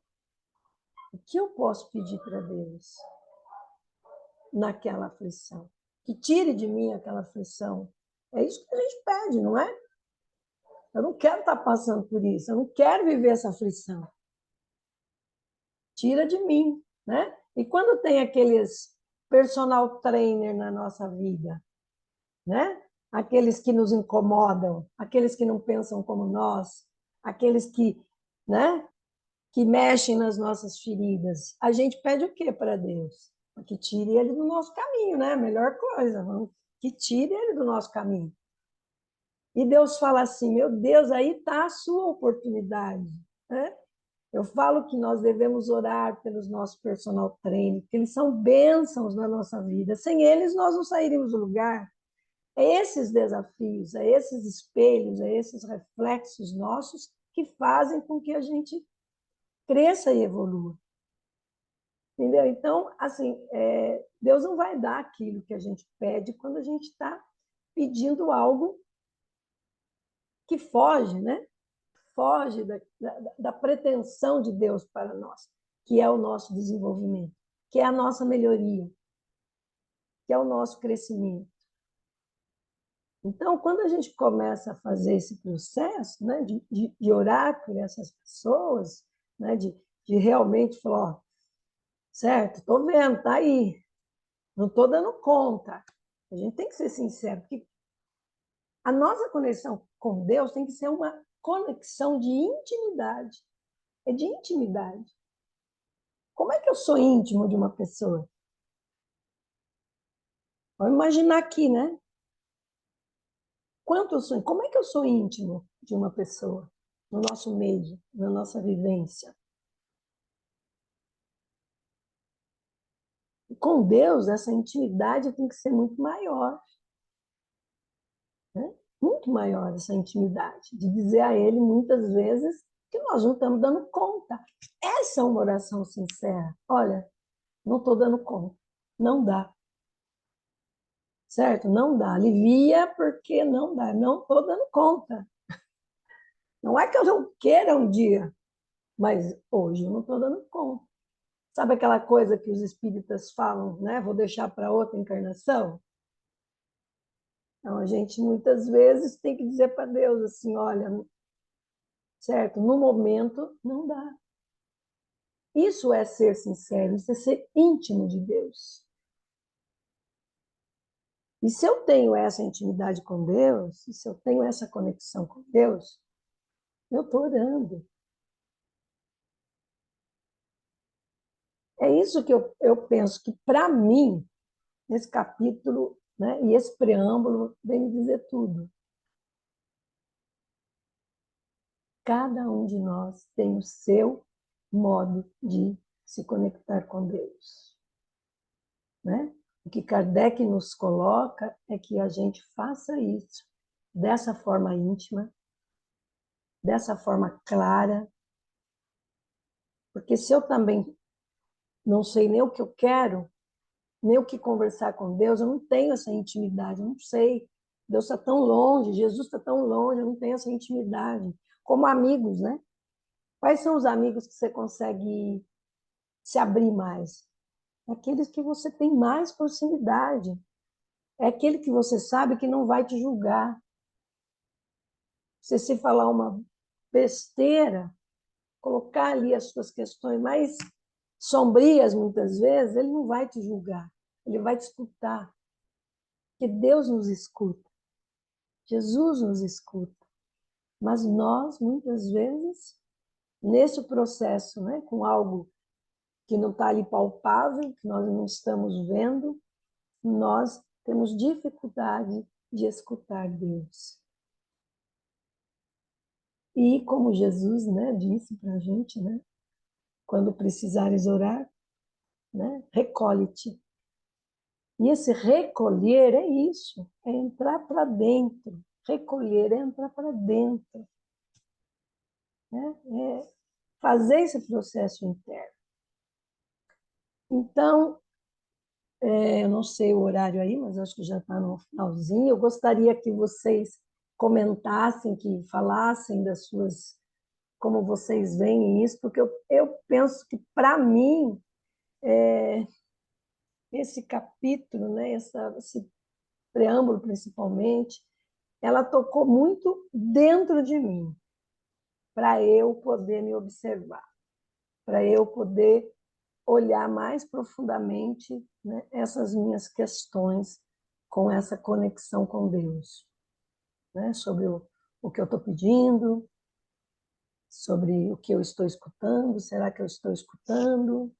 o que eu posso pedir para Deus naquela aflição? Que tire de mim aquela aflição. É isso que a gente pede, não é? Eu não quero estar passando por isso, eu não quero viver essa aflição. Tira de mim, né? E quando tem aqueles personal trainer na nossa vida, né? Aqueles que nos incomodam, aqueles que não pensam como nós, aqueles que, né, que mexem nas nossas feridas. A gente pede o quê para Deus? Que tire ele do nosso caminho, né? A melhor coisa, vamos, que tire ele do nosso caminho. E Deus fala assim: meu Deus, aí está a sua oportunidade. Né? Eu falo que nós devemos orar pelos nossos personal trainers, porque eles são bênçãos na nossa vida. Sem eles, nós não sairíamos do lugar. É esses desafios, é esses espelhos, é esses reflexos nossos que fazem com que a gente cresça e evolua. Entendeu? Então, assim, Deus não vai dar aquilo que a gente pede quando a gente está pedindo algo que foge, né? Foge da pretensão de Deus para nós, que é o nosso desenvolvimento, que é a nossa melhoria, que é o nosso crescimento. Então, quando a gente começa a fazer esse processo, né, de orar por essas pessoas, né, de realmente falar, ó, certo, estou vendo, tá aí, não estou dando conta. A gente tem que ser sincero, porque a nossa conexão com Deus tem que ser uma conexão de intimidade. É de intimidade. Como é que eu sou íntimo de uma pessoa? Vamos imaginar aqui, né? Quanto eu sou, como é que eu sou íntimo de uma pessoa no nosso meio, na nossa vivência? E com Deus, essa intimidade tem que ser muito maior, né? Muito maior essa intimidade, de dizer a Ele muitas vezes que nós não estamos dando conta. Essa é uma oração sincera. Olha, não estou dando conta, não dá. Certo? Não dá. Alivia porque não dá. Não estou dando conta. Não é que eu não queira um dia, mas hoje eu não estou dando conta. Sabe aquela coisa que os espíritas falam, né? Vou deixar para outra encarnação? Então, a gente muitas vezes tem que dizer para Deus assim, olha, certo? No momento, não dá. Isso é ser sincero, isso é ser íntimo de Deus. E se eu tenho essa intimidade com Deus, e se eu tenho essa conexão com Deus, eu estou orando. É isso que eu penso que, para mim, esse capítulo, né, e esse preâmbulo vem me dizer tudo. Cada um de nós tem o seu modo de se conectar com Deus. Né? O que Kardec nos coloca é que a gente faça isso dessa forma íntima, dessa forma clara, porque se eu também não sei nem o que eu quero, nem o que conversar com Deus, eu não tenho essa intimidade, eu não sei. Deus está tão longe, Jesus está tão longe, eu não tenho essa intimidade. Como amigos, né? Quais são os amigos que você consegue se abrir mais? Aqueles que você tem mais proximidade. É aquele que você sabe que não vai te julgar. Se falar uma besteira, colocar ali as suas questões mais sombrias, muitas vezes, ele não vai te julgar. Ele vai te escutar. Porque Deus nos escuta. Jesus nos escuta. Mas nós, muitas vezes, nesse processo, né, com algo que não está ali palpável, que nós não estamos vendo, nós temos dificuldade de escutar Deus. E como Jesus, né, disse para a gente, né, quando precisares orar, né, recolhe-te. E esse recolher é isso, é entrar para dentro. Recolher é entrar para dentro. Né? É fazer esse processo interno. Então, eu não sei o horário aí, mas acho que já está no finalzinho. Eu gostaria que vocês comentassem, que falassem das suas, como vocês veem isso, porque eu penso que, para mim, esse capítulo, né, esse preâmbulo principalmente, ela tocou muito dentro de mim, para eu poder me observar, para eu poder olhar mais profundamente, né, essas minhas questões com essa conexão com Deus, né, sobre o que eu estou pedindo, sobre o que eu estou escutando, será que eu estou escutando,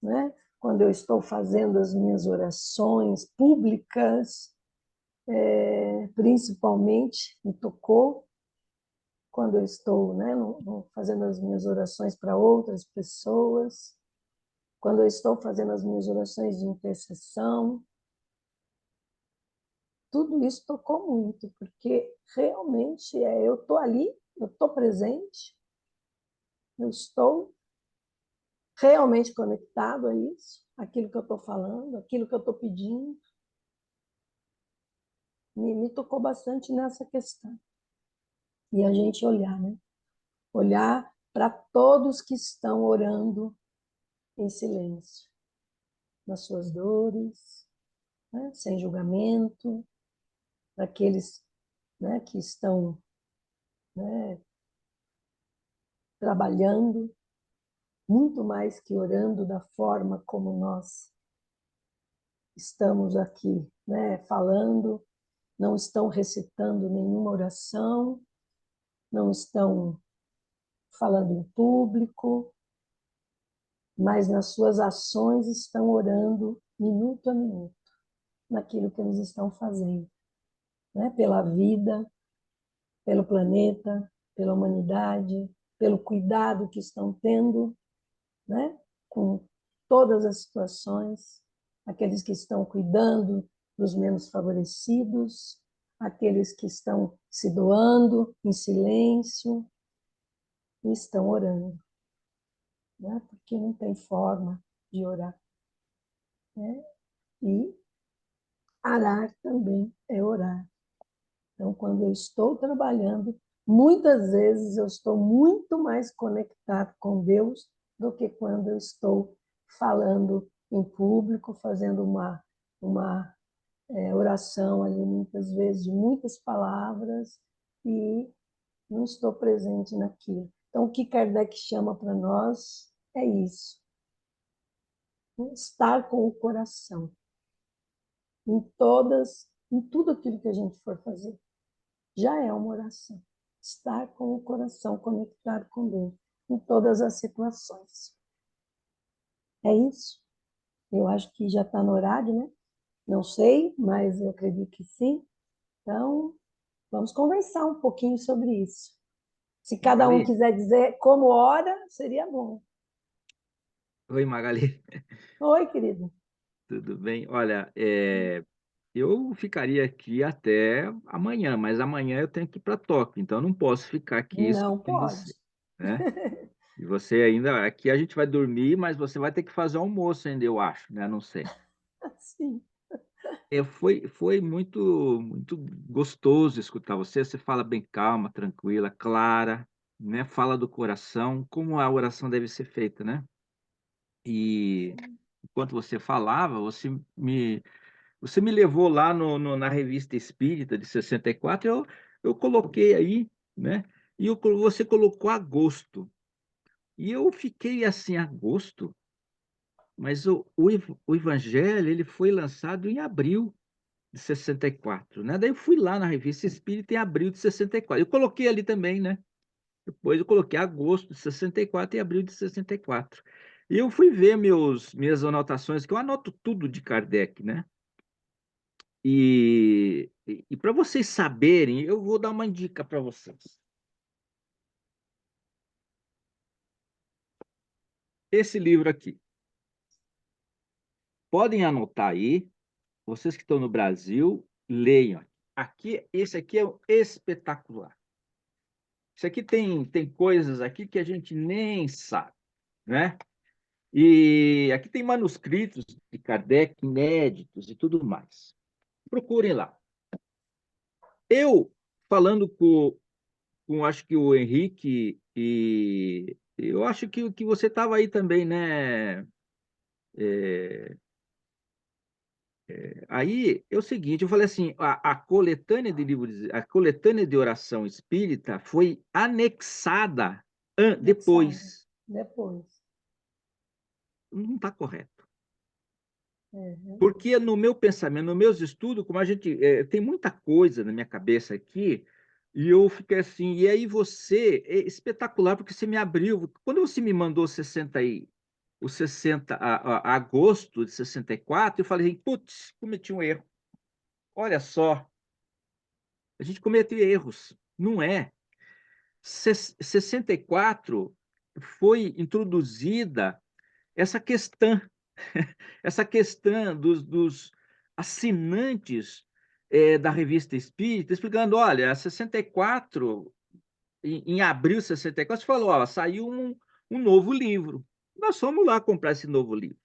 né? Quando eu estou fazendo as minhas orações públicas, principalmente me tocou quando eu estou, né, fazendo as minhas orações para outras pessoas, quando eu estou fazendo as minhas orações de intercessão, tudo isso tocou muito, porque realmente eu estou ali, eu estou presente, eu estou realmente conectado a isso, aquilo que eu estou falando, aquilo que eu estou pedindo. Me tocou bastante nessa questão. E a gente olhar, né? Olhar para todos que estão orando em silêncio, nas suas dores, né? Sem julgamento, para aqueles, né, que estão, né, trabalhando, muito mais que orando da forma como nós estamos aqui, né, falando, não estão recitando nenhuma oração, não estão falando em público, mas nas suas ações estão orando minuto a minuto, naquilo que eles estão fazendo, né? Pela vida, pelo planeta, pela humanidade, pelo cuidado que estão tendo, né? Com todas as situações, aqueles que estão cuidando dos menos favorecidos, aqueles que estão se doando em silêncio e estão orando, né? Porque não tem forma de orar, né? E arar também é orar. Então, quando eu estou trabalhando, muitas vezes eu estou muito mais conectado com Deus do que quando eu estou falando em público, fazendo uma oração ali, muitas vezes, de muitas palavras, e não estou presente naquilo. Então, o que Kardec chama para nós é isso, estar com o coração em tudo aquilo que a gente for fazer. Já é uma oração. Estar com o coração conectado com Deus em todas as situações. É isso. Eu acho que já está no horário, né? Não sei, mas eu acredito que sim. Então, vamos conversar um pouquinho sobre isso. Se cada um Magali? quiser dizer como ora, seria bom. Oi, Magali. Oi, querido. Tudo bem? Olha, eu ficaria aqui até amanhã, mas amanhã eu tenho que ir para Tóquio, então eu não posso ficar aqui Não escutando pode. você, né? E você ainda, aqui a gente vai dormir, mas você vai ter que fazer almoço ainda, eu acho, né? Não sei. Sim. Foi muito, muito gostoso escutar você. Você fala bem calma, tranquila, clara, né? Fala do coração, como a oração deve ser feita, né? E enquanto você falava, você me levou lá na Revista Espírita de 64, eu coloquei aí, né? E você colocou agosto. E eu fiquei assim, agosto? Mas o Evangelho ele foi lançado em abril de 64, né? Daí eu fui lá na Revista Espírita em abril de 64. Eu coloquei ali também, né? Depois eu coloquei agosto de 64 e abril de 64. E eu fui ver minhas anotações, que eu anoto tudo de Kardec, né? E para vocês saberem, eu vou dar uma dica para vocês. Esse livro aqui. Podem anotar aí, vocês que estão no Brasil, leiam. Esse aqui é espetacular. Isso aqui tem coisas aqui que a gente nem sabe, né? E aqui tem manuscritos de Kardec inéditos e tudo mais. Procurem lá. Eu, falando acho que o Henrique, e eu acho que você estava aí também, né? Aí é o seguinte, eu falei assim, a coletânea de livros, a coletânea de oração espírita foi anexada Anexado. depois. Depois. Não está correto. Uhum. Porque no meu pensamento, nos meus estudos, como a gente tem muita coisa na minha cabeça aqui, e eu fiquei assim, e aí você é espetacular, porque você me abriu. Quando você me mandou 60 agosto de 64, eu falei, putz, cometi um erro. Olha só, a gente comete erros, não é? 64 foi introduzida essa questão, essa questão dos assinantes da Revista Espírita, explicando, olha, 64, em abril de 64, você falou, ó, saiu um novo livro. Nós fomos lá comprar esse novo livro.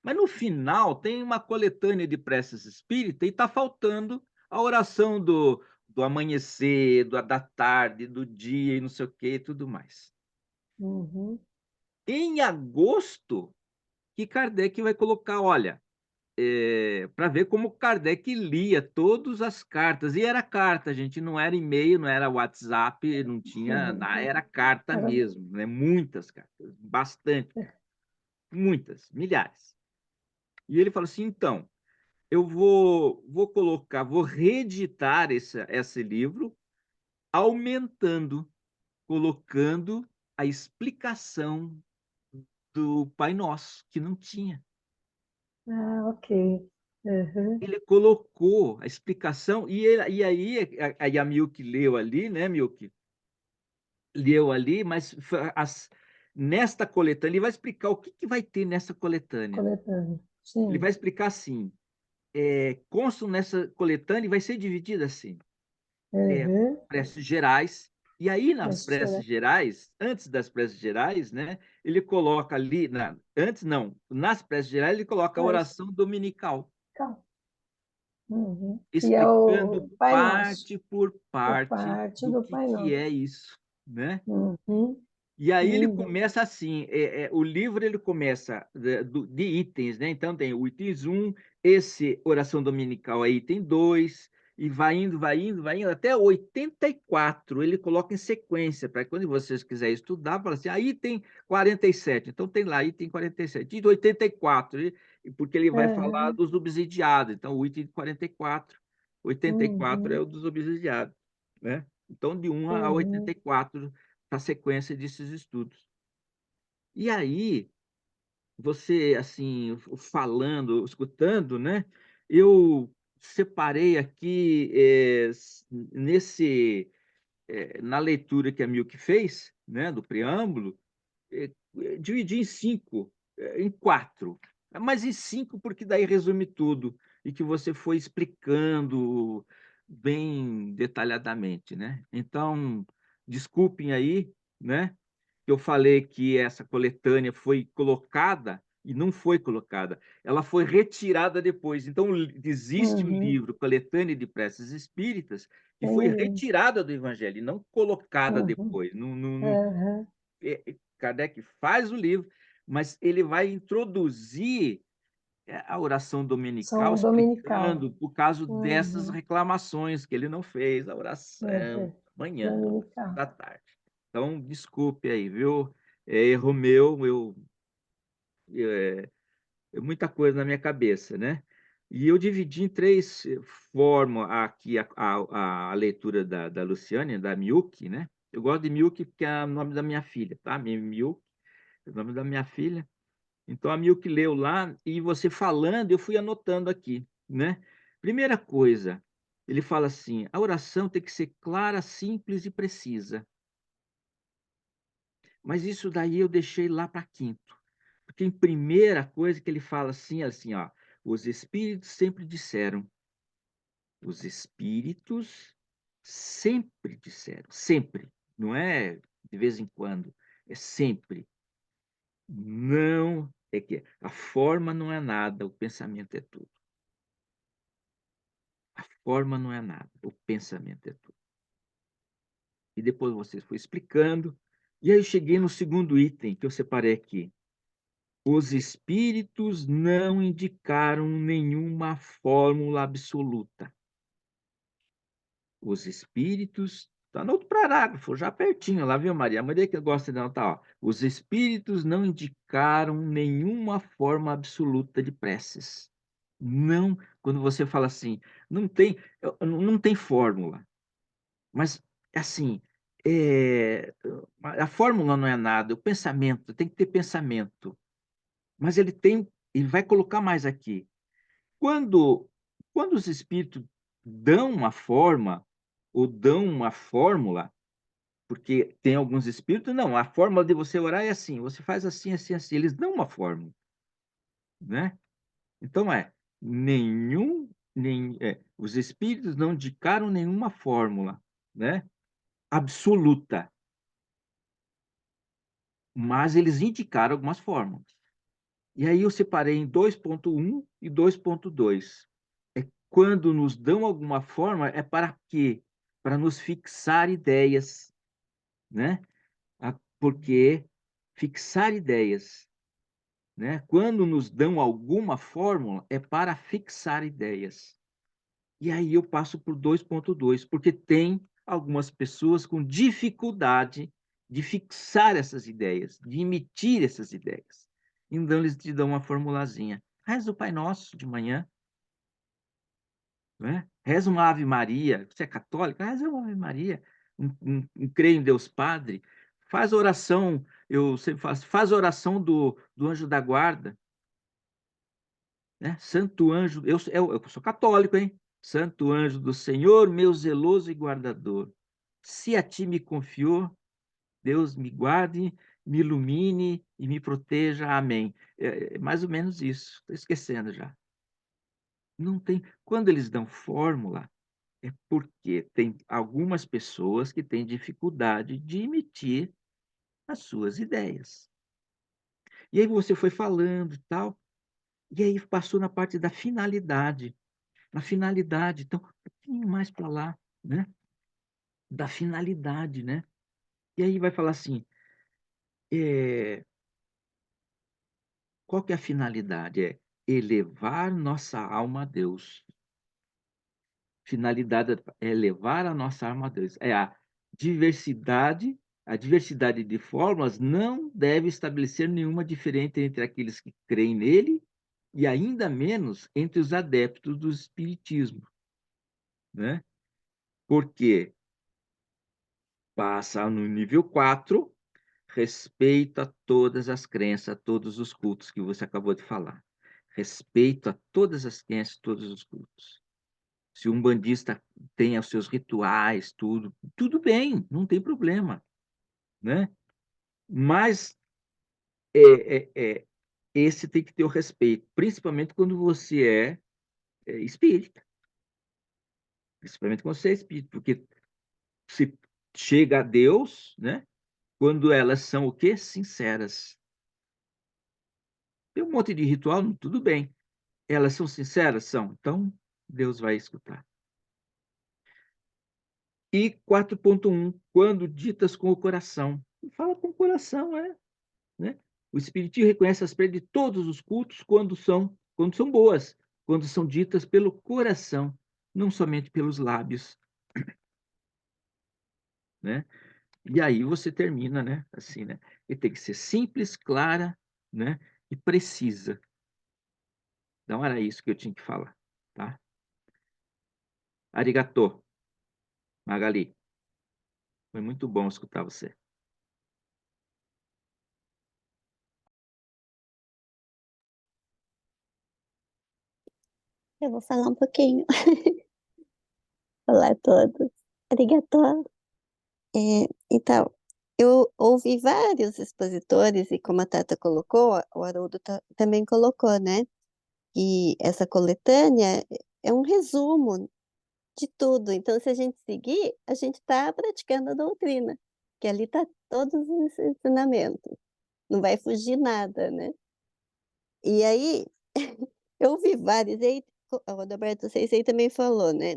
Mas no final tem uma coletânea de preces espírita e está faltando a oração do amanhecer, da tarde, do dia e não sei o que e tudo mais. Uhum. Em agosto, que Kardec vai colocar, olha, para ver como Kardec lia todas as cartas. E era carta, gente, não era e-mail, não era WhatsApp, não tinha, era carta Era... mesmo, né? Muitas cartas, bastante, muitas, milhares. E ele fala assim, então, eu vou reeditar esse livro, aumentando, colocando a explicação do Pai Nosso, que não tinha. Ah, ok. Uhum. Ele colocou a explicação, e aí a Milk leu ali, né, Milk? Leu ali, mas nesta coletânea, ele vai explicar o que vai ter nessa coletânea. Coletânea. Ele Sim. vai explicar assim, consta nessa coletânea e vai ser dividida assim. Uhum. Preces gerais. E aí, nas Preste preces chorar. gerais, antes das preces gerais, né, ele coloca ali, antes não, nas preces gerais, ele coloca a Mas, oração dominical, calma. Uhum. E é o explicando Pai Nosso, parte por por parte parte do do Pai que Nosso. é isso, né? Uhum. E aí ele Lindo. começa assim, o livro ele começa de itens, né? Então tem o itens 1, esse oração dominical é item 2, e vai indo, vai indo, vai indo, até 84 ele coloca em sequência, para quando vocês quiserem estudar, fala assim, aí tem 47, então tem lá item 47, item 84, porque ele vai falar Uhum. dos obsidiados, então o item 44, 84 é Uhum. o dos obsidiados, né? Então de 1 a Uhum. 84 a sequência desses estudos. E aí, você, assim, falando, escutando, né? Eu separei aqui, na leitura que a Milk fez, né, do preâmbulo, dividi em 5, em 4. Mas em 5, porque daí resume tudo. e que você foi explicando bem detalhadamente, né? Então, desculpem aí, né? Eu falei que essa coletânea foi colocada e não foi colocada, ela foi retirada depois. Então, existe um Uhum. livro, Coletânea de Preces Espíritas, que foi Entendi. retirada do Evangelho e não colocada Uhum. depois. Uhum. Kardec faz o livro, mas ele vai introduzir a oração dominical, São dominical. explicando por causa dessas Uhum. reclamações que ele não fez a É, oração manhã, a oração dominical. da tarde. Então, desculpe aí, viu? É erro meu, é, é muita coisa na minha cabeça, né? E eu dividi em três formas aqui a leitura da Luciane, da Miyuki, né? Eu gosto de Miyuki porque é o nome da minha filha, tá? Miyuki, é o nome da minha filha. Então, a Milk leu lá e você falando, eu fui anotando aqui, né? Primeira coisa, ele fala assim: a oração tem que ser clara, simples e precisa. Mas isso daí eu deixei lá para quinto. Porque em primeira coisa que ele fala assim, ó, os espíritos sempre disseram, os espíritos sempre disseram, sempre, não é de vez em quando, é sempre. Não é que a forma não é nada, o pensamento é tudo. A forma não é nada, o pensamento é tudo. E depois você foi explicando. E aí eu cheguei no segundo item que eu separei aqui. Os espíritos não indicaram nenhuma fórmula absoluta. Os espíritos. Está no outro parágrafo, já pertinho, lá viu, Maria? A Maria que gosta de anotar, ó. Os espíritos não indicaram nenhuma forma absoluta de preces. Não, quando você fala assim, não tem fórmula. Mas, assim, a fórmula não é nada, o pensamento, tem que ter pensamento. Mas ele vai colocar mais aqui. Quando, quando os espíritos dão uma forma, ou dão uma fórmula, porque tem alguns espíritos, não, a fórmula de você orar é assim, você faz assim, assim, assim, eles dão uma fórmula, né? Então, os espíritos não indicaram nenhuma fórmula, né? Absoluta. Mas eles indicaram algumas fórmulas. E aí eu separei em 2.1 e 2.2. Quando nos dão alguma forma, é para quê? Para nos fixar ideias, né? Porque fixar ideias, né? Quando nos dão alguma fórmula, é para fixar ideias. E aí eu passo por 2.2, porque tem algumas pessoas com dificuldade de fixar essas ideias, de emitir essas ideias. Então, eles te dão uma formulazinha. Reza o Pai Nosso de manhã, né? Reza uma Ave Maria. Você é católico? Reza uma Ave Maria. Creio em Deus Padre. Faz oração, eu sempre faço, faz oração do anjo da guarda, né? Santo anjo, eu sou católico, hein? Santo anjo do Senhor, meu zeloso e guardador. Se a ti me confiou, Deus me guarde, me ilumine e me proteja. Amém. É mais ou menos isso. Estou esquecendo já. Não tem. Quando eles dão fórmula, é porque tem algumas pessoas que têm dificuldade de emitir as suas ideias. E aí você foi falando e tal, e aí passou na parte da finalidade. Na finalidade, então, um pouquinho mais para lá, né? Da finalidade, né? E aí vai falar assim, é, qual que é a finalidade? É elevar nossa alma a Deus. Finalidade é elevar a nossa alma a Deus. Diversidade, a diversidade de formas não deve estabelecer nenhuma diferença entre aqueles que creem nele e ainda menos entre os adeptos do espiritismo, né? Porque passa no nível 4, respeito a todas as crenças, a todos os cultos que você acabou de falar. Respeito a todas as crenças, todos os cultos. Se um bandista tem os seus rituais, tudo bem, não tem problema, né? Mas esse tem que ter o respeito, principalmente quando você é espírita. Principalmente quando você é espírita, porque se chega a Deus, né? Quando elas são o quê? Sinceras. Tem um monte de ritual, tudo bem. Elas são sinceras? São. Então, Deus vai escutar. E 4.1, quando ditas com o coração. Fala com o coração, né? O Espiritismo reconhece as preces de todos os cultos quando são boas, quando são ditas pelo coração, não somente pelos lábios, né? E aí você termina, né? Assim, né? E tem que ser simples, clara, né? E precisa. Então era isso que eu tinha que falar, tá? Arigatô, Magali. Foi muito bom escutar você. Eu vou falar um pouquinho. Olá a todos. Arigatô. Então, eu ouvi vários expositores, e como a Tata colocou, o Haroldo também colocou, né? Que essa coletânea é um resumo de tudo. Então, se a gente seguir, a gente está praticando a doutrina, que ali está todos os ensinamentos. Não vai fugir nada, né? E aí, eu ouvi vários, e aí, o Roberto Sensei também falou, né?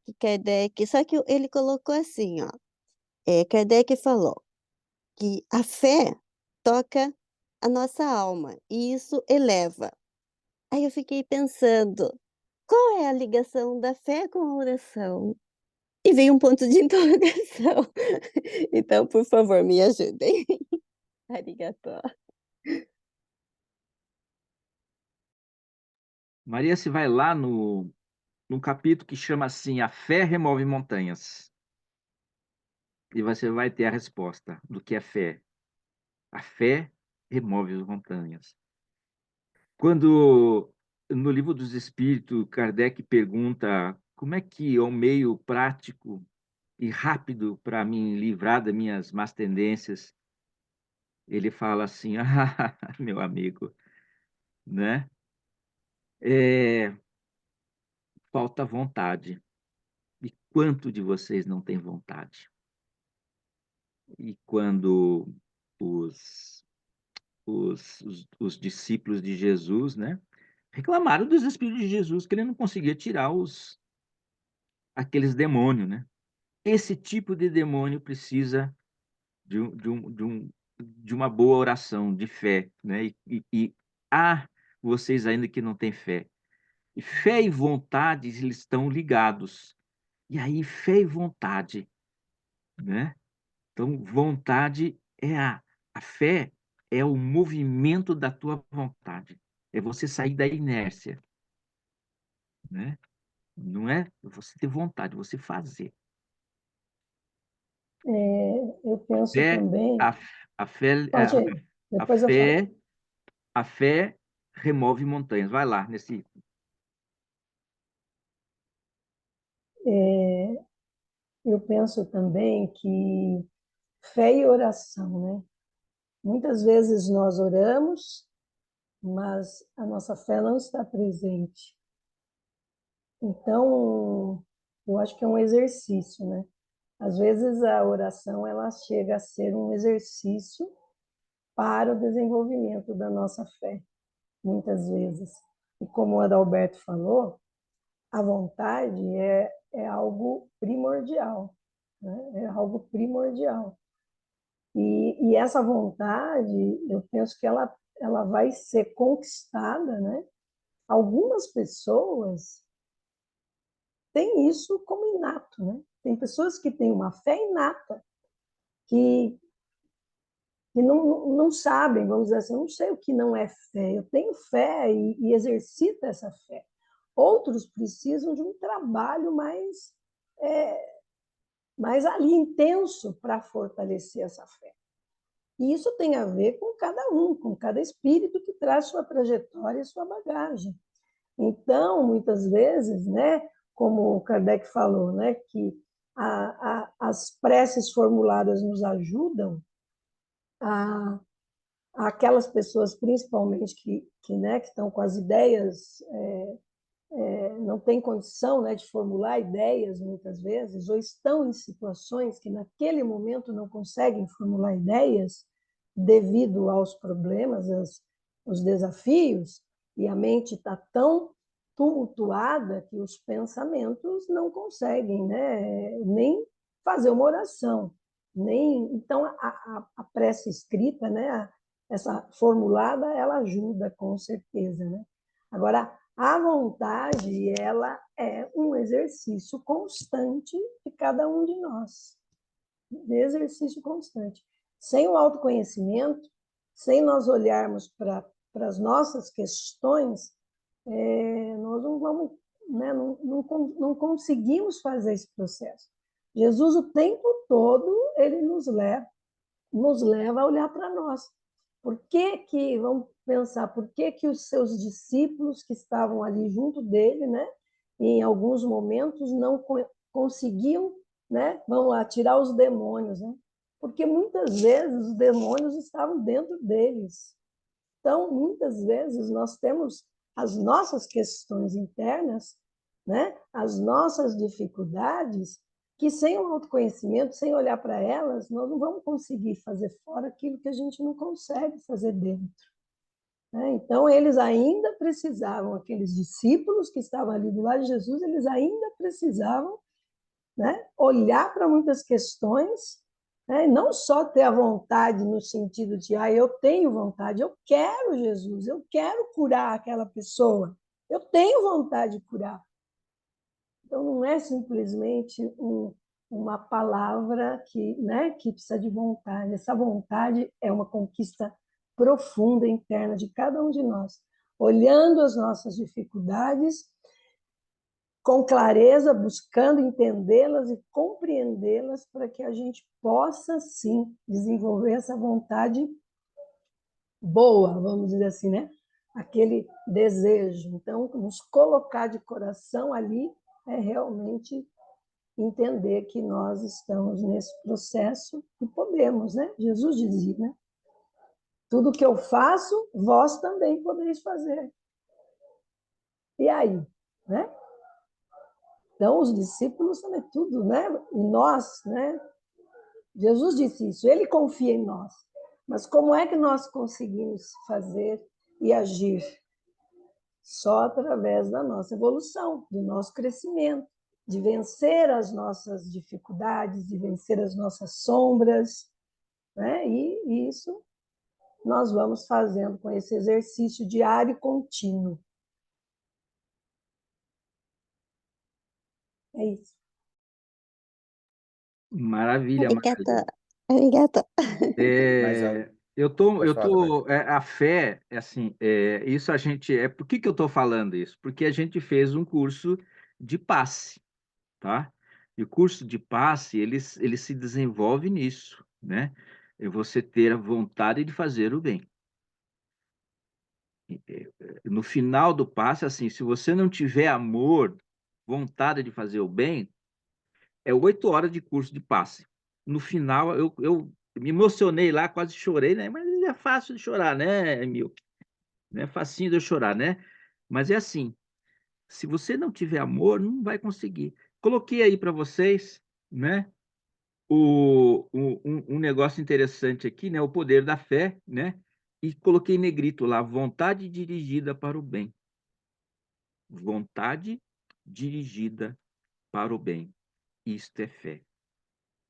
Que Kardec, só que ele colocou assim, ó. Kardec falou que a fé toca a nossa alma e isso eleva. Aí eu fiquei pensando, qual é a ligação da fé com a oração? E veio um ponto de interrogação. Então, por favor, me ajudem. Arigatô. Maria, você vai lá no capítulo que chama assim, A Fé Remove Montanhas. E você vai ter a resposta do que é fé. A fé remove as montanhas. Quando, no Livro dos Espíritos, Kardec pergunta como é que é um meio prático e rápido para me livrar das minhas más tendências, ele fala assim, ah, meu amigo, né? Falta vontade. E quanto de vocês não tem vontade? E quando os discípulos de Jesus, né, reclamaram dos Espíritos de Jesus, que ele não conseguia tirar aqueles demônios, né? Esse tipo de demônio precisa de uma boa oração, de fé, né? E há vocês ainda que não têm fé. E fé e vontade, eles estão ligados. E aí, fé e vontade, né? Então, vontade é a fé é o movimento da tua vontade. É você sair da inércia, né? Não é você ter vontade, você fazer. Eu penso Fé, também, a, a fé, pode ir, a depois eu falo. fé, a fé remove montanhas. Vai lá nesse. É, eu penso também que fé e oração, né? Muitas vezes nós oramos, mas a nossa fé não está presente. Então, eu acho que é um exercício, né? Às vezes a oração ela chega a ser um exercício para o desenvolvimento da nossa fé, muitas vezes. E como o Adalberto falou, a vontade é algo primordial, né? É algo primordial. E essa vontade, eu penso que ela vai ser conquistada, né? Algumas pessoas têm isso como inato, né? Tem pessoas que têm uma fé inata, que, que não sabem, vamos dizer assim, eu não sei o que não é fé, eu tenho fé e exercito essa fé. Outros precisam de um trabalho mais ali intenso para fortalecer essa fé. E isso tem a ver com cada um, com cada espírito que traz sua trajetória e sua bagagem. Então, muitas vezes, né, como o Kardec falou, né, que as preces formuladas nos ajudam a aquelas pessoas, principalmente que estão com as ideias não têm condição, né, de formular ideias muitas vezes, ou estão em situações que naquele momento não conseguem formular ideias devido aos problemas, os desafios, e a mente está tão tumultuada que os pensamentos não conseguem, né, nem fazer uma oração, nem então a prece escrita, né, essa formulada, ela ajuda com certeza, né? Agora, a vontade, ela é um exercício constante de cada um de nós. De exercício constante. Sem o autoconhecimento, sem nós olharmos para as nossas questões, nós não vamos, né, não conseguimos fazer esse processo. Jesus, o tempo todo, ele nos leva a olhar para nós. Por que que, vamos pensar, por que que os seus discípulos que estavam ali junto dele, né, em alguns momentos não conseguiam, né, vamos lá, tirar os demônios, né? Porque muitas vezes os demônios estavam dentro deles. Então, muitas vezes nós temos as nossas questões internas, né, as nossas dificuldades, que sem o autoconhecimento, sem olhar para elas, nós não vamos conseguir fazer fora aquilo que a gente não consegue fazer dentro. Né? Então, eles ainda precisavam, aqueles discípulos que estavam ali do lado de Jesus, eles ainda precisavam, né, olhar para muitas questões, né, não só ter a vontade no sentido de, eu tenho vontade, eu quero Jesus, eu quero curar aquela pessoa, eu tenho vontade de curar. Então, não é simplesmente uma palavra né, que precisa de vontade. Essa vontade é uma conquista profunda interna de cada um de nós, olhando as nossas dificuldades com clareza, buscando entendê-las e compreendê-las para que a gente possa, sim, desenvolver essa vontade boa, vamos dizer assim, né? Aquele desejo. Então, nos colocar de coração ali é realmente entender que nós estamos nesse processo e podemos, né? Jesus dizia, né? Tudo que eu faço, vós também podeis fazer. E aí, né? Então, os discípulos também, tudo, né? E nós, né? Jesus disse isso, ele confia em nós. Mas como é que nós conseguimos fazer e agir? Só através da nossa evolução, do nosso crescimento, de vencer as nossas dificuldades, de vencer as nossas sombras, né? E isso nós vamos fazendo com esse exercício diário e contínuo. É isso. Maravilha, Arigato. maravilha. Arigato. Mas pode Eu falar, doutor. tô, a fé, assim, isso a gente, por que que eu tô falando isso? Porque a gente fez um curso de passe, tá? E o curso de passe, ele se desenvolve nisso, né? É você ter a vontade de fazer o bem. No final do passe, assim, se você não tiver amor, vontade de fazer o bem, é 8 horas de curso de passe. No final, eu me emocionei lá, quase chorei, né? Mas é fácil de chorar, né, Emil? Não é facinho de eu chorar, né? Mas é assim, se você não tiver amor, não vai conseguir. Coloquei aí para vocês, né? Um negócio interessante aqui, né? O poder da fé, né? E coloquei em negrito lá, vontade dirigida para o bem. Vontade dirigida para o bem. Isto é fé.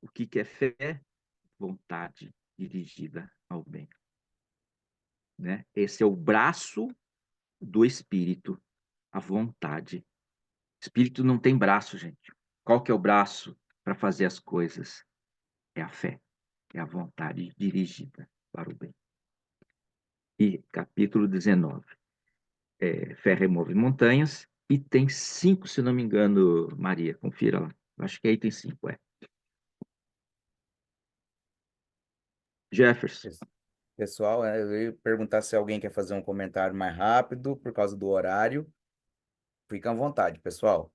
O que que é fé? Vontade dirigida ao bem, né? Esse é o braço do espírito, a vontade. Espírito não tem braço, gente. Qual que é o braço para fazer as coisas? É a fé, é a vontade dirigida para o bem. E capítulo 19. Fé remove montanhas, e tem 5, se não me engano, Maria, confira lá. Acho que aí tem 5, Jefferson. Pessoal, eu ia perguntar se alguém quer fazer um comentário mais rápido por causa do horário. Fica à vontade, pessoal.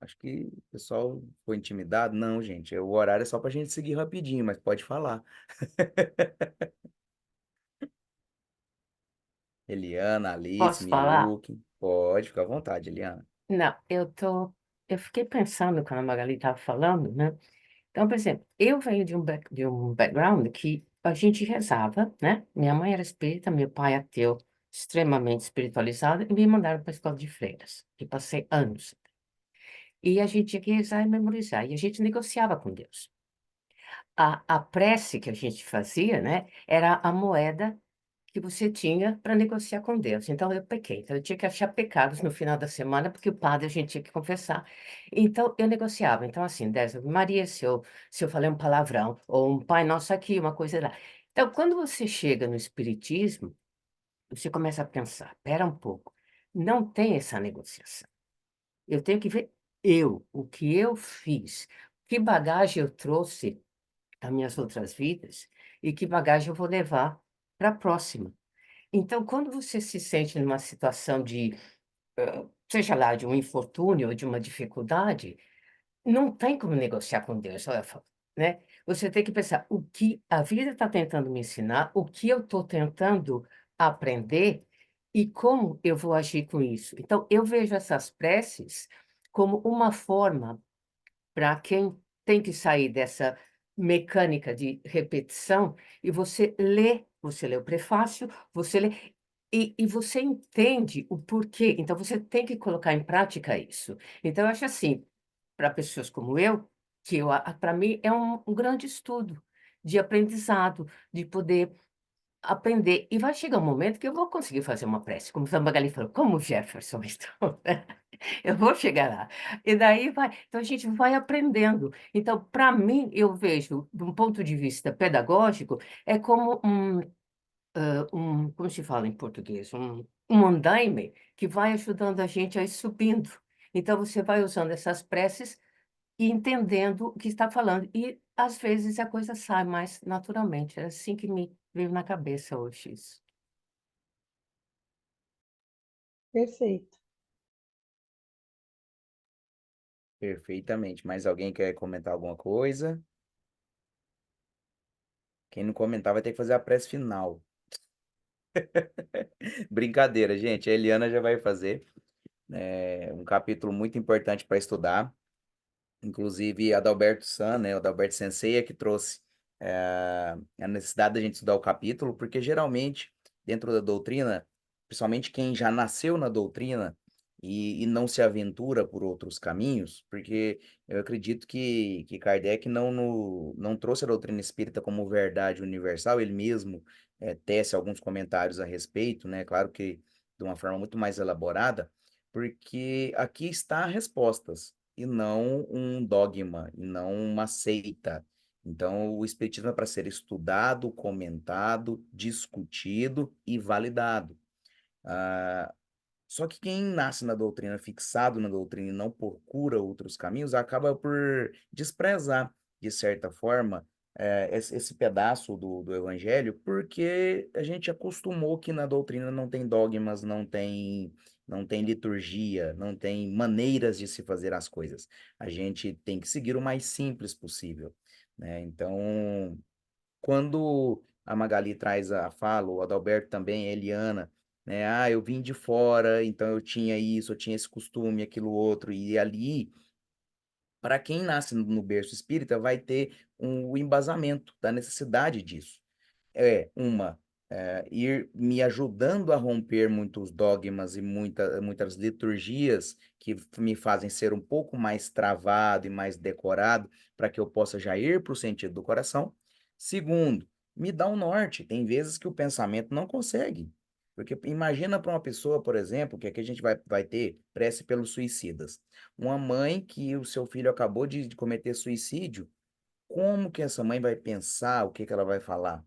Acho que o pessoal foi intimidado. Não, gente, o horário é só pra gente seguir rapidinho, mas pode falar. Eliana, Alice, Posso falar? Miluque, pode, ficar à vontade, Eliana. Não, eu fiquei pensando quando a Magali estava falando, né? Então, por exemplo, eu venho de um background que a gente rezava, né? Minha mãe era espírita, meu pai ateu, extremamente espiritualizado, e me mandaram para a escola de freiras, que passei anos. E a gente tinha que rezar e memorizar, e a gente negociava com Deus. A prece que a gente fazia, né, era a moeda que você tinha para negociar com Deus. Então eu pequei, então eu tinha que achar pecados no final da semana, porque o padre a gente tinha que confessar. Então eu negociava. Então assim, 10 Ave Maria, se eu falei um palavrão, ou um Pai Nosso aqui, uma coisa lá. Então quando você chega no Espiritismo, você começa a pensar, espera um pouco, não tem essa negociação. Eu tenho que ver o que eu fiz, que bagagem eu trouxe das minhas outras vidas e que bagagem eu vou levar para a próxima. Então, quando você se sente numa situação de, seja lá, de um infortúnio ou de uma dificuldade, não tem como negociar com Deus, olha, né? Você tem que pensar o que a vida está tentando me ensinar, o que eu estou tentando aprender e como eu vou agir com isso. Então, eu vejo essas preces como uma forma para quem tem que sair dessa mecânica de repetição e você lê o prefácio, você lê e você entende o porquê. Então você tem que colocar em prática isso. Então eu acho assim, para pessoas como eu, que eu, para mim é um grande estudo de aprendizado, de poder aprender. E vai chegar um momento que eu vou conseguir fazer uma prece, como a Magali falou, como o Jefferson, então, né? Eu vou chegar lá. E daí vai. Então a gente vai aprendendo. Então, para mim, eu vejo, de um ponto de vista pedagógico, é como como se fala em português? Um andaime que vai ajudando a gente a ir subindo. Então, você vai usando essas preces e entendendo o que está falando. E, às vezes, a coisa sai mais naturalmente. É assim que me veio na cabeça hoje isso. Perfeito. Perfeitamente. Mais alguém quer comentar alguma coisa? Quem não comentar vai ter que fazer a prece final. Brincadeira, gente. A Eliana já vai fazer. É um capítulo muito importante para estudar. Inclusive, Adalberto San, né, o Adalberto Sensei é que trouxe a necessidade da gente estudar o capítulo, porque geralmente, dentro da doutrina, principalmente quem já nasceu na doutrina e não se aventura por outros caminhos, porque eu acredito que Kardec não trouxe a doutrina espírita como verdade universal, ele mesmo tece alguns comentários a respeito, né, claro que de uma forma muito mais elaborada, porque aqui está respostas e não um dogma, e não uma seita. Então, o Espiritismo é para ser estudado, comentado, discutido e validado. Ah, só que quem nasce na doutrina, fixado na doutrina e não procura outros caminhos, acaba por desprezar, de certa forma, esse pedaço do evangelho, porque a gente acostumou que na doutrina não tem dogmas, não tem liturgia, não tem maneiras de se fazer as coisas. A gente tem que seguir o mais simples possível, né? Então, quando a Magali traz a fala, o Adalberto também, a Eliana, né? Ah, eu vim de fora, então eu tinha isso, eu tinha esse costume, aquilo outro, e ali, para quem nasce no berço espírita, vai ter o embasamento da necessidade disso. Ir me ajudando a romper muitos dogmas e muitas liturgias que me fazem ser um pouco mais travado e mais decorado para que eu possa já ir para o sentido do coração. Segundo, me dá um norte. Tem vezes que o pensamento não consegue. Porque imagina para uma pessoa, por exemplo, que aqui a gente vai ter prece pelos suicidas. Uma mãe que o seu filho acabou de cometer suicídio, como que essa mãe vai pensar, o que que ela vai falar?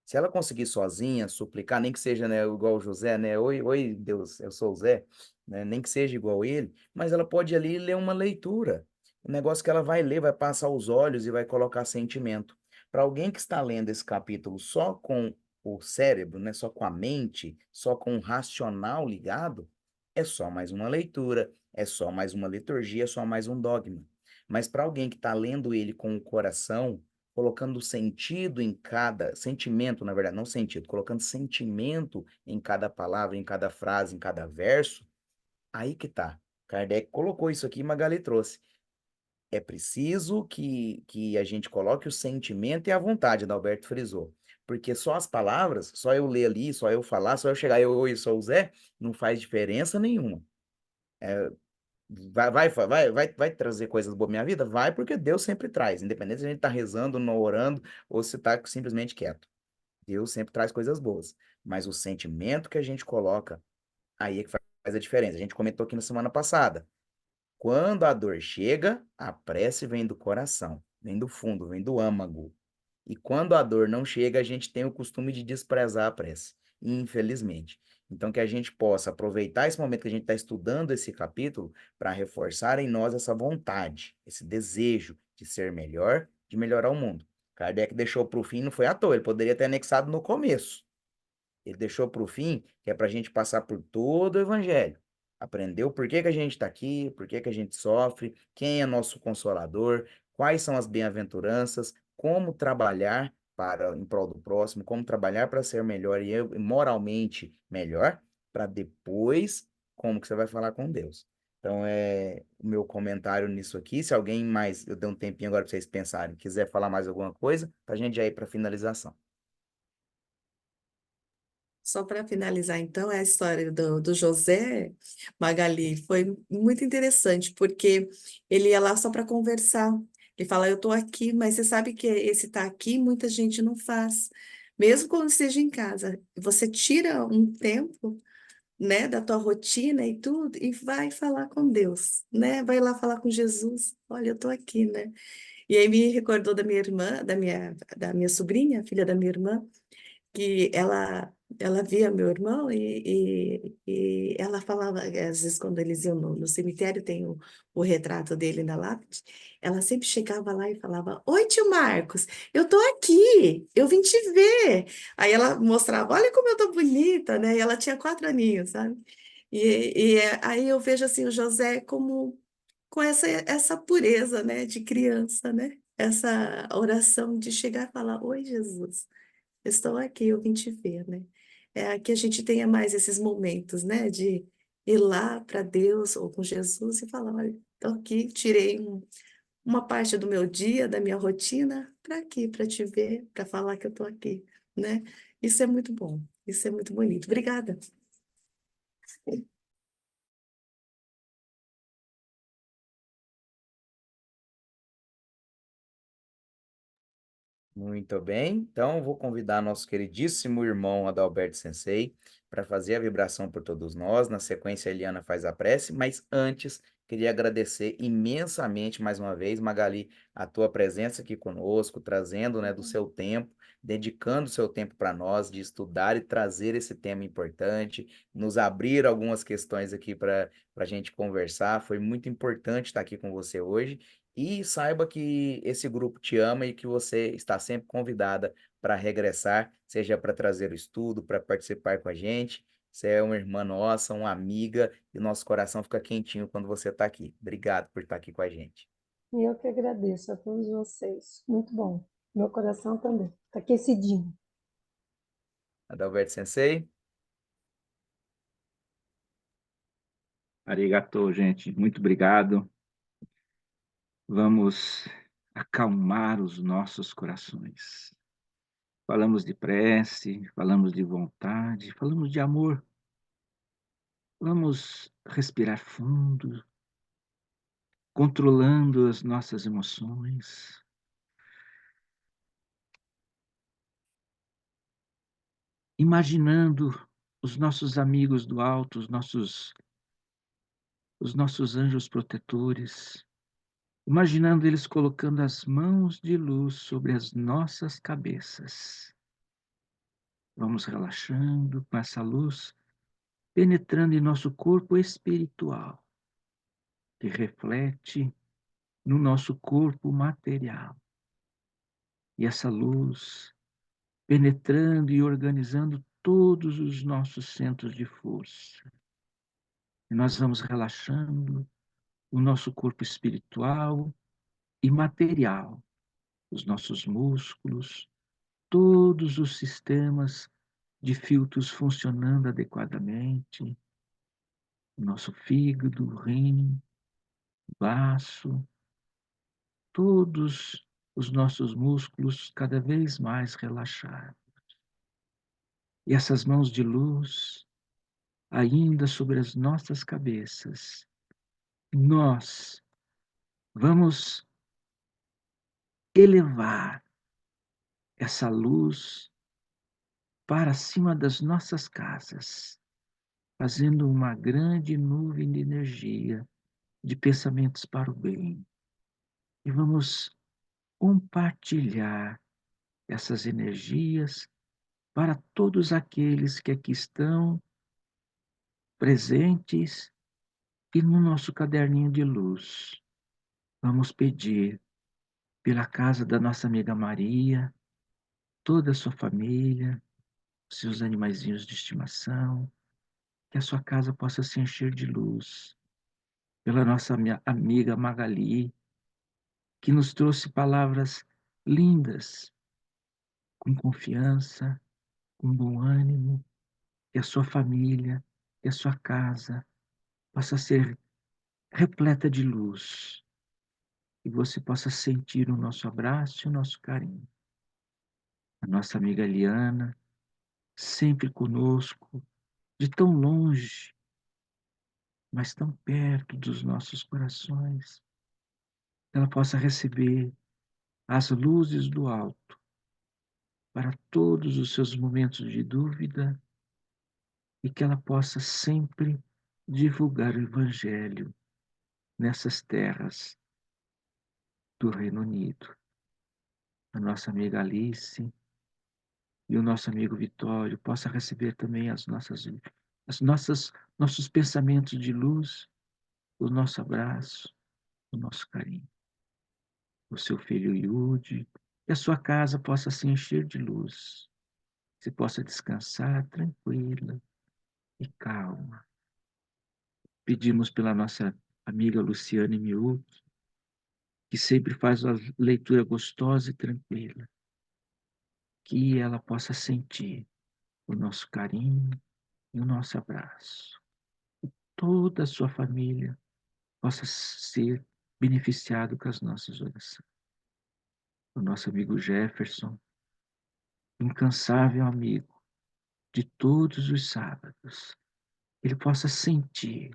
Se ela conseguir sozinha suplicar, nem que seja, né, igual o José, né? Oi, oi, Deus, eu sou o Zé, né? Nem que seja igual ele, mas ela pode ali ler uma leitura. O negócio que ela vai ler, vai passar os olhos e vai colocar sentimento. Para alguém que está lendo esse capítulo só com o cérebro, né, só com a mente, só com o racional ligado, é só mais uma leitura, é só mais uma liturgia, é só mais um dogma. Mas para alguém que está lendo ele com o coração, colocando sentido em cada, sentimento, na verdade, não sentido, colocando sentimento em cada palavra, em cada frase, em cada verso, aí que tá. Kardec colocou isso aqui e Magali trouxe. É preciso que a gente coloque o sentimento e a vontade, Adalberto frisou. Porque só as palavras, só eu ler ali, só eu falar, só eu chegar, eu sou o Zé, não faz diferença nenhuma. Vai trazer coisas boas na minha vida? Vai, porque Deus sempre traz, independente se a gente tá rezando, não orando, ou se tá simplesmente quieto. Deus sempre traz coisas boas. Mas o sentimento que a gente coloca, aí é que faz a diferença. A gente comentou aqui na semana passada. Quando a dor chega, a prece vem do coração, vem do fundo, vem do âmago. E quando a dor não chega, a gente tem o costume de desprezar a prece, infelizmente. Então, que a gente possa aproveitar esse momento que a gente está estudando esse capítulo para reforçar em nós essa vontade, esse desejo de ser melhor, de melhorar o mundo. Kardec deixou para o fim, não foi à toa, ele poderia ter anexado no começo. Ele deixou para o fim, que é para a gente passar por todo o evangelho. Aprendeu por que que a gente está aqui, por que que a gente sofre, quem é nosso consolador, quais são as bem-aventuranças, como trabalhar para em prol do próximo, como trabalhar para ser melhor e moralmente melhor, para depois como que você vai falar com Deus. Então, é o meu comentário nisso aqui. Se alguém mais, eu dei um tempinho agora para vocês pensarem, quiser falar mais alguma coisa, para a gente já ir para a finalização. Só para finalizar, então, é a história do José Magali. Foi muito interessante, porque ele ia lá só para conversar. Ele fala, eu estou aqui, mas você sabe que esse tá aqui, muita gente não faz. Mesmo quando esteja em casa, você tira um tempo, né, da tua rotina e tudo, e vai falar com Deus, né? Vai lá falar com Jesus. Olha, eu estou aqui, né? E aí me recordou da minha irmã, da minha sobrinha, filha da minha irmã, que ela via meu irmão e ela falava, às vezes quando eles iam no cemitério, tem o retrato dele na lápide, ela sempre chegava lá e falava, oi, tio Marcos, eu tô aqui, eu vim te ver. Aí ela mostrava, olha como eu tô bonita, né? E ela tinha 4 aninhos, sabe? Aí eu vejo assim o José como com essa pureza, né, de criança, né? Essa oração de chegar e falar, oi, Jesus. Estou aqui, eu vim te ver, né? É que a gente tenha mais esses momentos, né? De ir lá para Deus ou com Jesus e falar, olha, estou aqui, tirei uma parte do meu dia, da minha rotina, para aqui, para te ver, para falar que eu estou aqui, né? Isso é muito bom, isso é muito bonito. Obrigada. Muito bem, então vou convidar nosso queridíssimo irmão Adalberto Sensei para fazer a vibração por todos nós. Na sequência, a Eliana faz a prece, mas antes queria agradecer imensamente mais uma vez, Magali, a tua presença aqui conosco, trazendo, né, do seu tempo, dedicando o seu tempo para nós, de estudar e trazer esse tema importante, nos abrir algumas questões aqui para a gente conversar. Foi muito importante estar aqui com você hoje. E saiba que esse grupo te ama e que você está sempre convidada para regressar, seja para trazer o estudo, para participar com a gente. Você é uma irmã nossa, uma amiga, e nosso coração fica quentinho quando você está aqui. Obrigado por estar aqui com a gente. E eu que agradeço a todos vocês. Muito bom. Meu coração também. Está aquecidinho. Adalberto Sensei, Arigatou, gente. Muito obrigado. Vamos acalmar os nossos corações. Falamos de prece, falamos de vontade, falamos de amor. Vamos respirar fundo, controlando as nossas emoções. Imaginando os nossos amigos do alto, os nossos anjos protetores, imaginando eles colocando as mãos de luz sobre as nossas cabeças. Vamos relaxando com essa luz, penetrando em nosso corpo espiritual, que reflete no nosso corpo material. E essa luz penetrando e organizando todos os nossos centros de força. E nós vamos relaxando o nosso corpo espiritual e material, os nossos músculos, todos os sistemas de filtros funcionando adequadamente, o nosso fígado, rim, baço, todos os nossos músculos cada vez mais relaxados. E essas mãos de luz ainda sobre as nossas cabeças, nós vamos elevar essa luz para cima das nossas casas, fazendo uma grande nuvem de energia, de pensamentos para o bem. E vamos compartilhar essas energias para todos aqueles que aqui estão presentes e no nosso caderninho de luz. Vamos pedir pela casa da nossa amiga Maria, toda a sua família, seus animaizinhos de estimação, que a sua casa possa se encher de luz. Pela nossa amiga Magali, que nos trouxe palavras lindas, com confiança, com bom ânimo, que a sua família, que a sua casa possa ser repleta de luz, e você possa sentir o nosso abraço e o nosso carinho. A nossa amiga Eliana, sempre conosco, de tão longe, mas tão perto dos nossos corações, que ela possa receber as luzes do alto para todos os seus momentos de dúvida e que ela possa sempre divulgar o Evangelho nessas terras do Reino Unido. A nossa amiga Alice e o nosso amigo Vitório possa receber também nossos pensamentos de luz, o nosso abraço, o nosso carinho. O seu filho Yudi, que a sua casa possa se encher de luz, você possa descansar tranquila e calma. Pedimos pela nossa amiga Luciane Miuk, que sempre faz uma leitura gostosa e tranquila, que ela possa sentir o nosso carinho e o nosso abraço. Toda a sua família possa ser beneficiado com as nossas orações. O nosso amigo Jefferson, incansável amigo de todos os sábados, ele possa sentir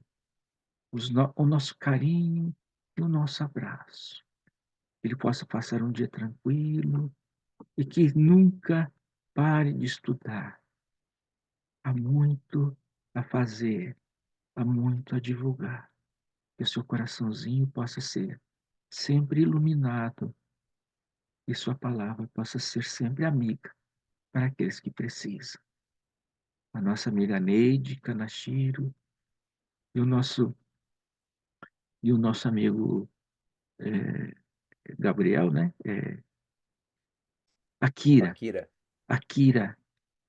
o nosso carinho e o nosso abraço. Ele possa passar um dia tranquilo e que nunca pare de estudar. Há muito a fazer, há muito a divulgar. Que o seu coraçãozinho possa ser sempre iluminado e sua palavra possa ser sempre amiga para aqueles que precisam. A nossa amiga Neide Kanashiro e o nosso amigo Gabriel, né? Akira, Akira. Akira,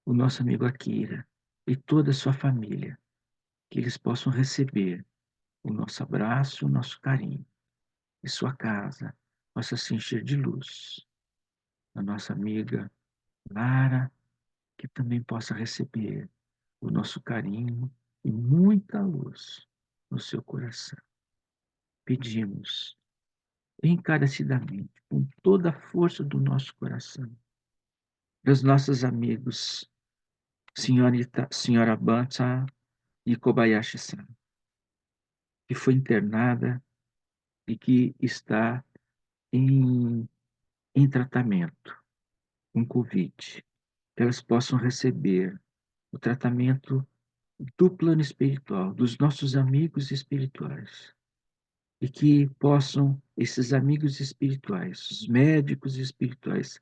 o nosso amigo Akira e toda a sua família, que eles possam receber o nosso abraço, o nosso carinho, e sua casa possa se encher de luz. A nossa amiga Lara, que também possa receber o nosso carinho e muita luz no seu coração. Pedimos encarecidamente, com toda a força do nosso coração, para os nossos amigos, senhora Banta e Kobayashi-san, que foi internada e que está em, em tratamento com Covid, que elas possam receber o tratamento do plano espiritual, dos nossos amigos espirituais, e que possam, esses amigos espirituais, os médicos espirituais,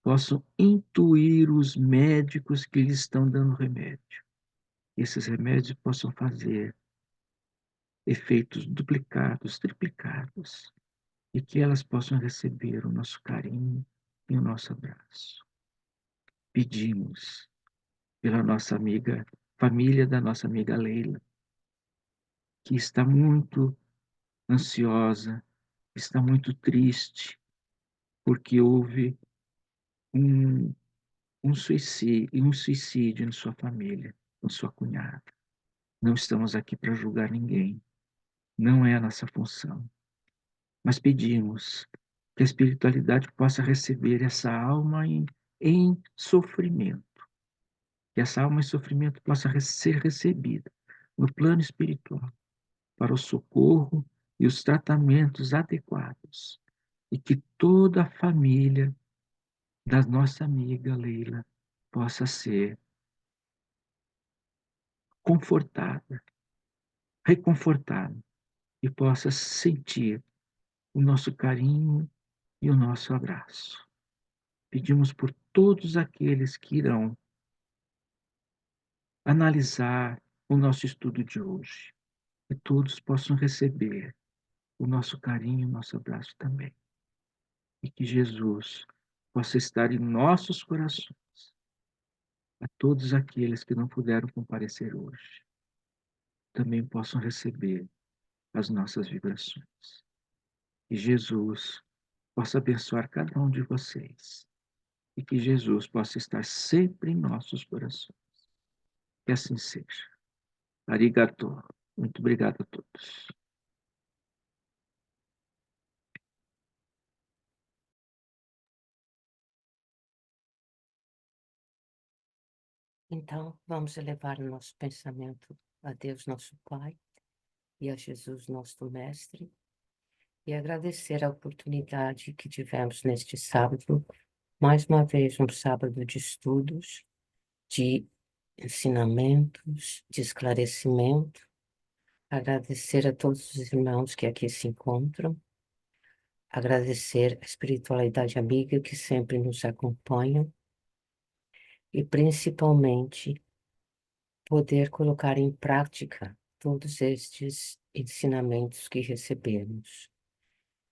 possam intuir os médicos que lhes estão dando remédio. Esses remédios possam fazer efeitos duplicados, triplicados, e que elas possam receber o nosso carinho e o nosso abraço. Pedimos pela nossa amiga, família da nossa amiga Leila, que está muito ansiosa, está muito triste, porque houve um, um suicídio em sua família, com sua cunhada. Não estamos aqui para julgar ninguém, não é a nossa função, mas pedimos que a espiritualidade possa receber essa alma em sofrimento, que essa alma em sofrimento possa ser recebida no plano espiritual, para o socorro e os tratamentos adequados, e que toda a família da nossa amiga Leila possa ser confortada, reconfortada, e possa sentir o nosso carinho e o nosso abraço. Pedimos por todos aqueles que irão analisar o nosso estudo de hoje, que todos possam receber o nosso carinho e o nosso abraço também. E que Jesus possa estar em nossos corações, a todos aqueles que não puderam comparecer hoje, também possam receber as nossas vibrações. Que Jesus possa abençoar cada um de vocês e que Jesus possa estar sempre em nossos corações. Que assim seja. Arigato. Muito obrigado a todos. Então, vamos elevar o nosso pensamento a Deus, nosso Pai, e a Jesus, nosso Mestre, e agradecer a oportunidade que tivemos neste sábado, mais uma vez um sábado de estudos, de ensinamentos, de esclarecimento. Agradecer a todos os irmãos que aqui se encontram, agradecer a espiritualidade amiga que sempre nos acompanha e principalmente poder colocar em prática todos estes ensinamentos que recebemos,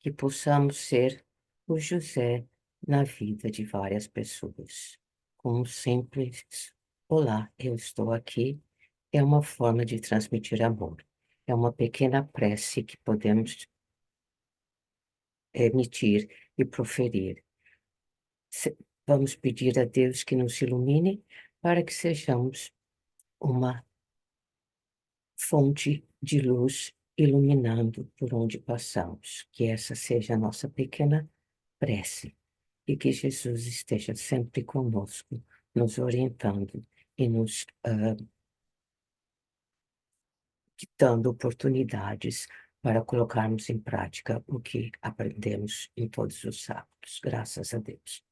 que possamos ser o José na vida de várias pessoas. Com um simples "Olá, eu estou aqui", é uma forma de transmitir amor. É uma pequena prece que podemos emitir e proferir. Vamos pedir a Deus que nos ilumine para que sejamos uma fonte de luz iluminando por onde passamos. Que essa seja a nossa pequena prece e que Jesus esteja sempre conosco, nos orientando e nos dando oportunidades para colocarmos em prática o que aprendemos em todos os sábados. Graças a Deus.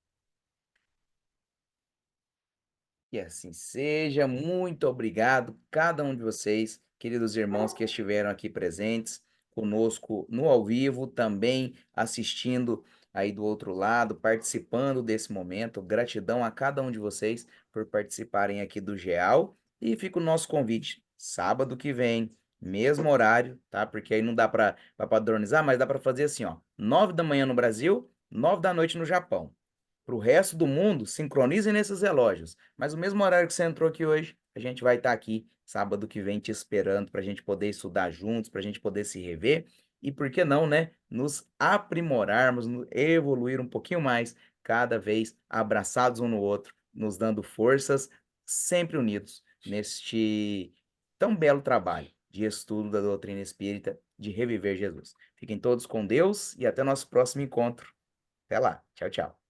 Que assim seja. Muito obrigado, cada um de vocês, queridos irmãos que estiveram aqui presentes conosco no ao vivo, também assistindo aí do outro lado, participando desse momento. Gratidão a cada um de vocês por participarem aqui do GEAL. E fica o nosso convite, sábado que vem, mesmo horário, tá? Porque aí não dá para padronizar, mas dá para fazer assim, ó, 9 da manhã no Brasil, 9 da noite no Japão. Para o resto do mundo, sincronizem nesses relógios. Mas o mesmo horário que você entrou aqui hoje, a gente vai estar aqui sábado que vem te esperando para a gente poder estudar juntos, para a gente poder se rever e, por que não, né? Nos aprimorarmos, evoluir um pouquinho mais, cada vez abraçados um no outro, nos dando forças, sempre unidos neste tão belo trabalho de estudo da doutrina espírita, de reviver Jesus. Fiquem todos com Deus e até nosso próximo encontro. Até lá. Tchau, tchau.